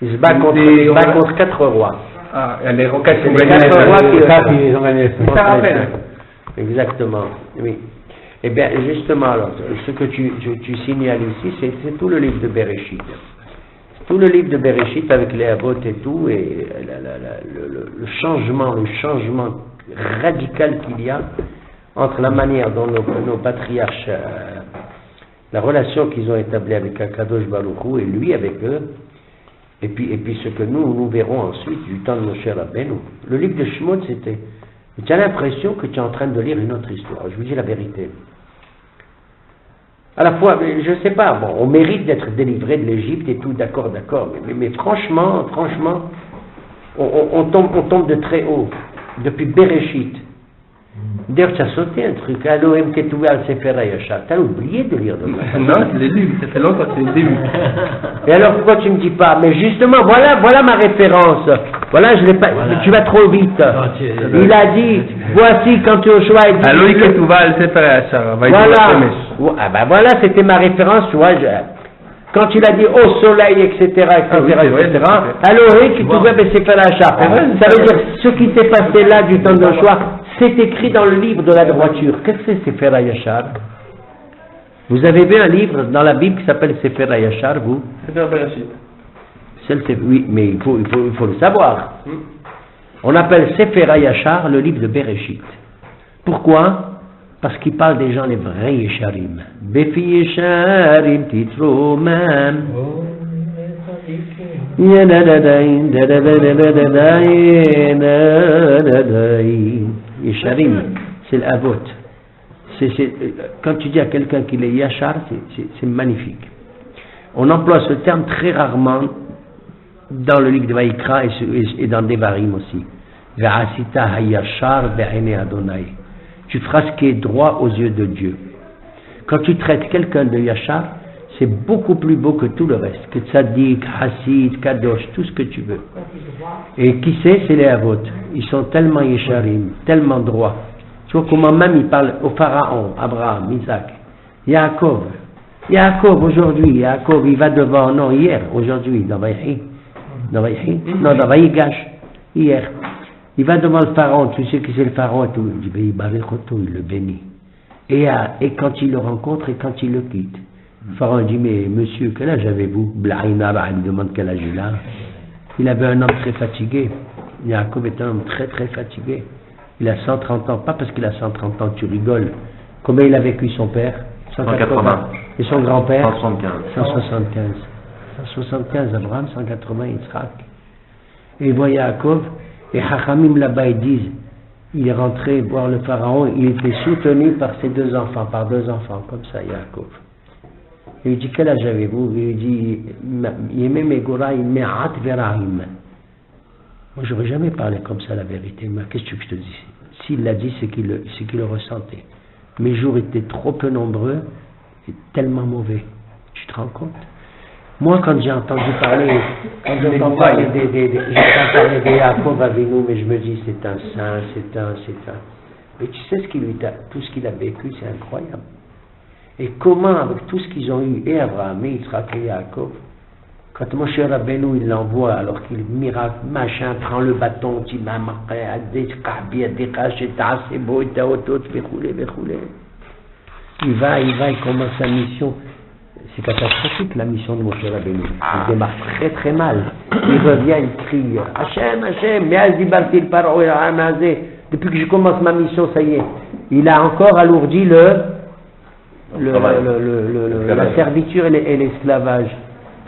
Il se bat Et on a- contre 4 rois. Ah, et les roquettes C'est ont les gagné. 4 rois qui Ça, ils ont gagné. Ça rappelle. Exactement, oui. Eh bien, justement, alors, ce que tu signales ici, c'est tout le livre de Bereshit. Tout le livre de Bereshit avec les Avot et tout, et le changement radical qu'il y a entre la manière dont nos patriarches, la relation qu'ils ont établie avec Akadosh Baruch Hu et lui avec eux, et puis ce que nous verrons ensuite du temps de Moshe Rabbeinu. Le livre de Shemot, c'était... Tu as l'impression que tu es en train de lire une autre histoire, je vous dis la vérité. À la fois, je ne sais pas, bon, on mérite d'être délivré de l'Égypte et tout, d'accord, mais franchement, on tombe de très haut, depuis Bereshit. D'ailleurs, tu as sauté un truc, Elohim Ketouvé al Sefer HaYashar, tu as oublié de lire de ça. Non, je l'ai lu, ça fait longtemps, c'est le début. Et alors pourquoi tu me dis pas? Mais justement, voilà ma référence. Voilà, je l'ai pas. Voilà. Tu vas trop vite. Non, Il a dit, voici quand Yoshua a dit. Aloï Ketouva al Sefer HaYashar. Voilà. Ah ben voilà, c'était ma référence, tu vois. Quand il a dit au soleil, etc., Ah oui, c'est vrai, etc., c'est alors qui pouvait baisser faire l'achat. Ça veut dire, ce qui s'est passé là du temps de Yoshua, c'est écrit dans le livre de la droiture. Qu'est-ce que c'est Sefer HaYashar? Vous avez vu un livre dans la Bible qui s'appelle Sefer HaYashar, vous? Sefer Bereshit. Oui, mais il faut le savoir. On appelle Sefer HaYashar le livre de Bereshit. Pourquoi? Parce qu'il parle des gens les vrais Yesharim. Befi Yesharim titromam. Yesharim, c'est l'avot. Quand tu dis à quelqu'un qu'il est Yashar, c'est magnifique. On emploie ce terme très rarement dans le livre de Vaïkra et dans Devarim aussi. Ve'asita hayashar ve'ene Adonai. Tu feras ce qui est droit aux yeux de Dieu. Quand tu traites quelqu'un de Yashar, c'est beaucoup plus beau que tout le reste, que Tzadik, Hassid, Kadosh, tout ce que tu veux. Et qui c'est? C'est les Avot. Ils sont tellement Yesharim, tellement droits. Tu vois comment même ils parlent au Pharaon, Abraham, Isaac, Yaakov. Yaakov aujourd'hui, Yaakov il va devant, non hier, aujourd'hui, dans Vaïhi. Dans Vaïgash, hier. Il va devant le pharaon, tu sais qui c'est le pharaon et tout. Il dit, il le bénit. Et quand il le rencontre et quand il le quitte, le pharaon dit, mais monsieur, quel âge avez-vous? Blaïnara, il demande quel âge il a. Il avait un homme très fatigué. Yaakov est un homme très très fatigué. Il a 130 ans, pas parce qu'il a 130 ans, tu rigoles. Combien il a vécu son père? 180. Et son grand-père? 175. 175, Abraham, 180, Yitzhak. Et il voit Yaakov. Et Chachamim là-bas ils disent, il est rentré voir le pharaon, il était soutenu par ses deux enfants, comme ça, Yaakov. Il lui dit, quel âge avez-vous? Il lui dit, Yemé Megora, Me'at Verahim. Moi, je n'aurais jamais parlé comme ça, la vérité. Mais qu'est-ce que je te dis? S'il l'a dit, c'est qu'il le ressentait. Mes jours étaient trop peu nombreux et tellement mauvais. Tu te rends compte? Moi, quand j'ai entendu parler, j'entends parler des Yaakov Avinu, mais je me dis, c'est un saint, c'est un. Mais tu sais tout ce qu'il a vécu, c'est incroyable. Et comment, avec tout ce qu'ils ont eu, et Abraham, et Yitzhak et Yaakov, quand Moshe Rabbeinu, il l'envoie, alors qu'il miracle, machin, prend le bâton, il va, il commence sa mission. C'est catastrophique la mission de Moshe Rabbeinu. Il démarre très très mal. Il revient, il crie Hachem, depuis que je commence ma mission, ça y est. Il a encore alourdi la servitude et l'esclavage.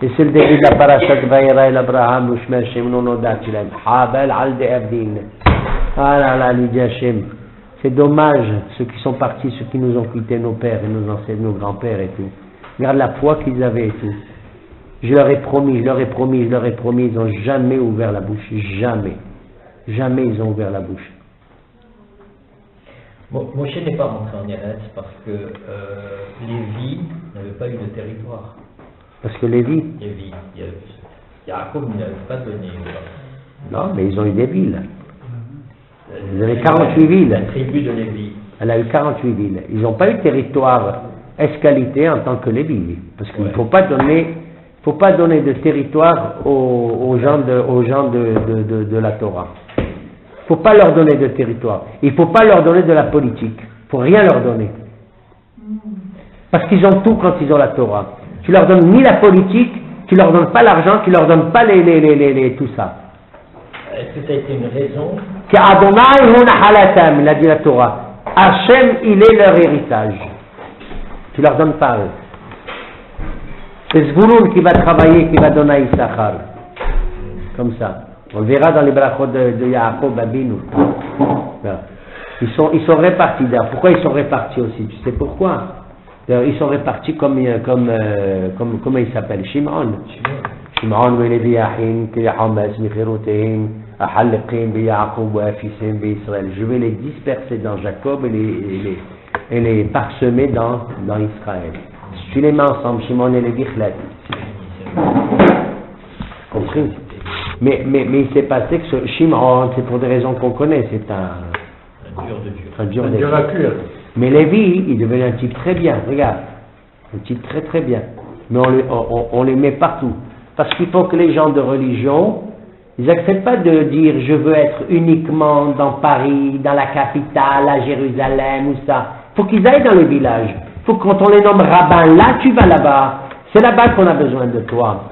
Et c'est le début de la parasha de Vaïra et l'Abraham, Ushme Hashem, non odatilem, Habel al de Abdin. Ah là là, l'idée Hashem. C'est dommage, ceux qui sont partis, ceux qui nous ont quittés, nos pères et nos ancêtres, nos grands-pères et tout. Regarde la foi qu'ils avaient et tout. Je leur ai promis, ils n'ont jamais ouvert la bouche. Jamais ils ont ouvert la bouche. Moshe n'est pas rentré en Eretz parce que Lévi n'avait pas eu de territoire. Parce que Lévi, Yaakov n'avait pas donné. non, mais ils ont eu des villes. Ils avaient 48 villes. La tribu de Lévi. Elle a eu 48 villes. Ils n'ont pas eu de territoire escalité en tant que Lévi. Parce qu'il ne faut pas donner faut pas donner de territoire aux gens de la Torah. Faut pas leur donner de territoire. Il faut pas leur donner de la politique. Faut rien leur donner. Parce qu'ils ont tout quand ils ont la Torah. Tu leur donnes ni la politique, tu leur donnes pas l'argent, tu leur donnes pas tout ça. Est-ce que ça a été une raison? Qu'Adonai hu nahalatam, il a dit la Torah. Hachem, il est leur héritage. Tu leur donnes pas eux. C'est Zvouloun qui va travailler, qui va donner à Issachar. Comme ça. On le verra dans les brachot de Yaakov Abinu. Ils sont répartis. Pourquoi ils sont répartis aussi? Tu sais pourquoi? Ils sont répartis comme comment il s'appelle? Shimon. Shimon, Welevi Yahim, Kiyahamas, Michiroteim, Ahalikim, Biyaakov, Wafisim, Israël. Je vais les disperser dans Jacob et les parsemer dans Israël. Si tu les mets ensemble, Shimon et Lévi, compris? Mais il s'est passé que ce Shimon, c'est pour des raisons qu'on connaît, c'est un dur à cuire. Mais Lévi, il devenait un type très bien, regarde, un type très très bien. Mais on les met partout. Parce qu'il faut que les gens de religion, ils n'acceptent pas de dire je veux être uniquement dans Paris, dans la capitale, à Jérusalem ou ça. Il faut qu'ils aillent dans les villages. Il faut que quand on les nomme rabbins, là tu vas là-bas. C'est là-bas qu'on a besoin de toi.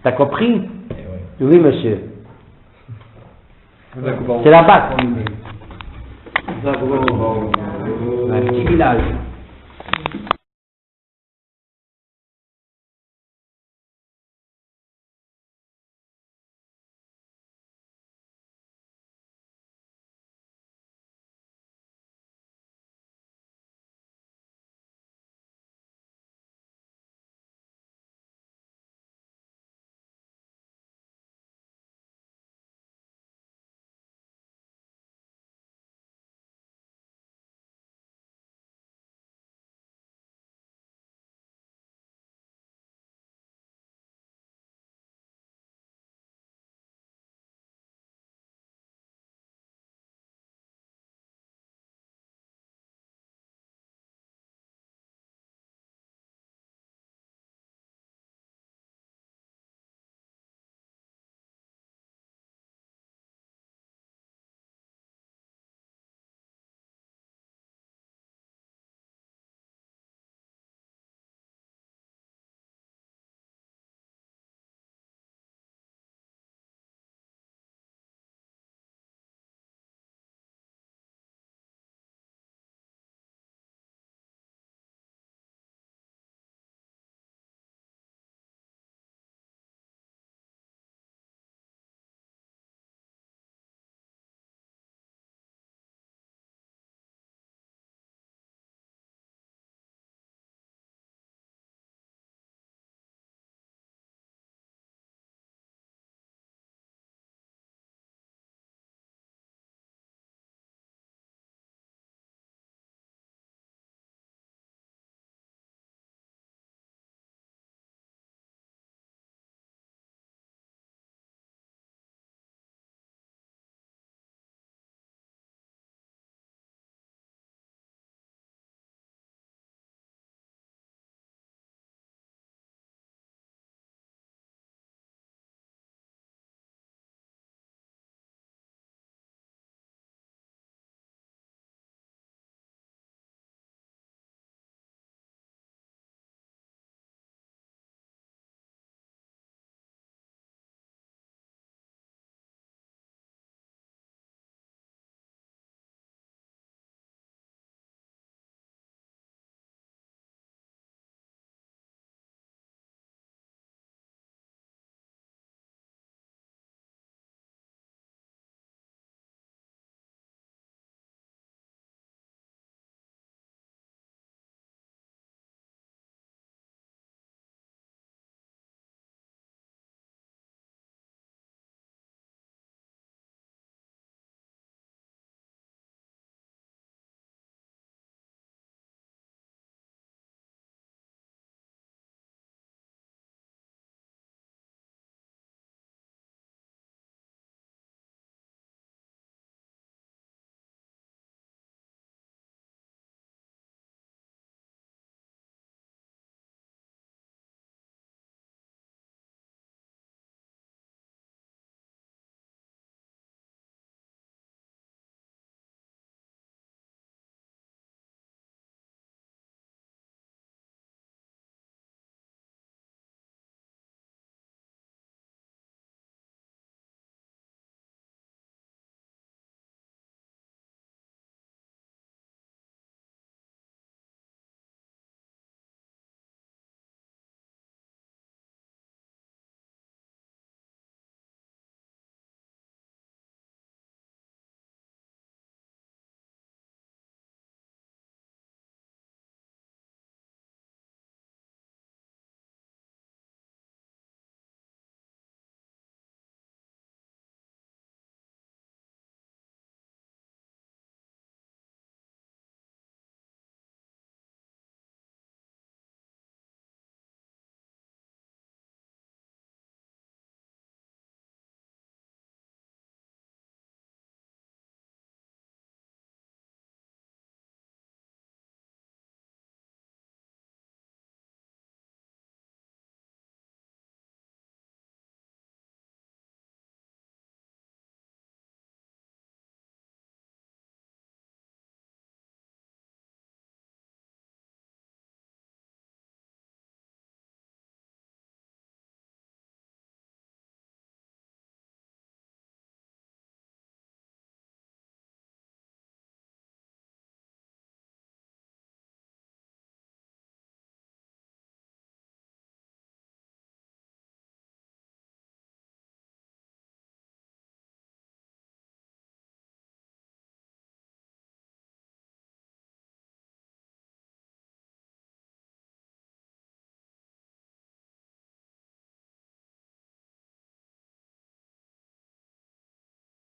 T'as compris? Oui, monsieur. C'est là-bas. Un petit village.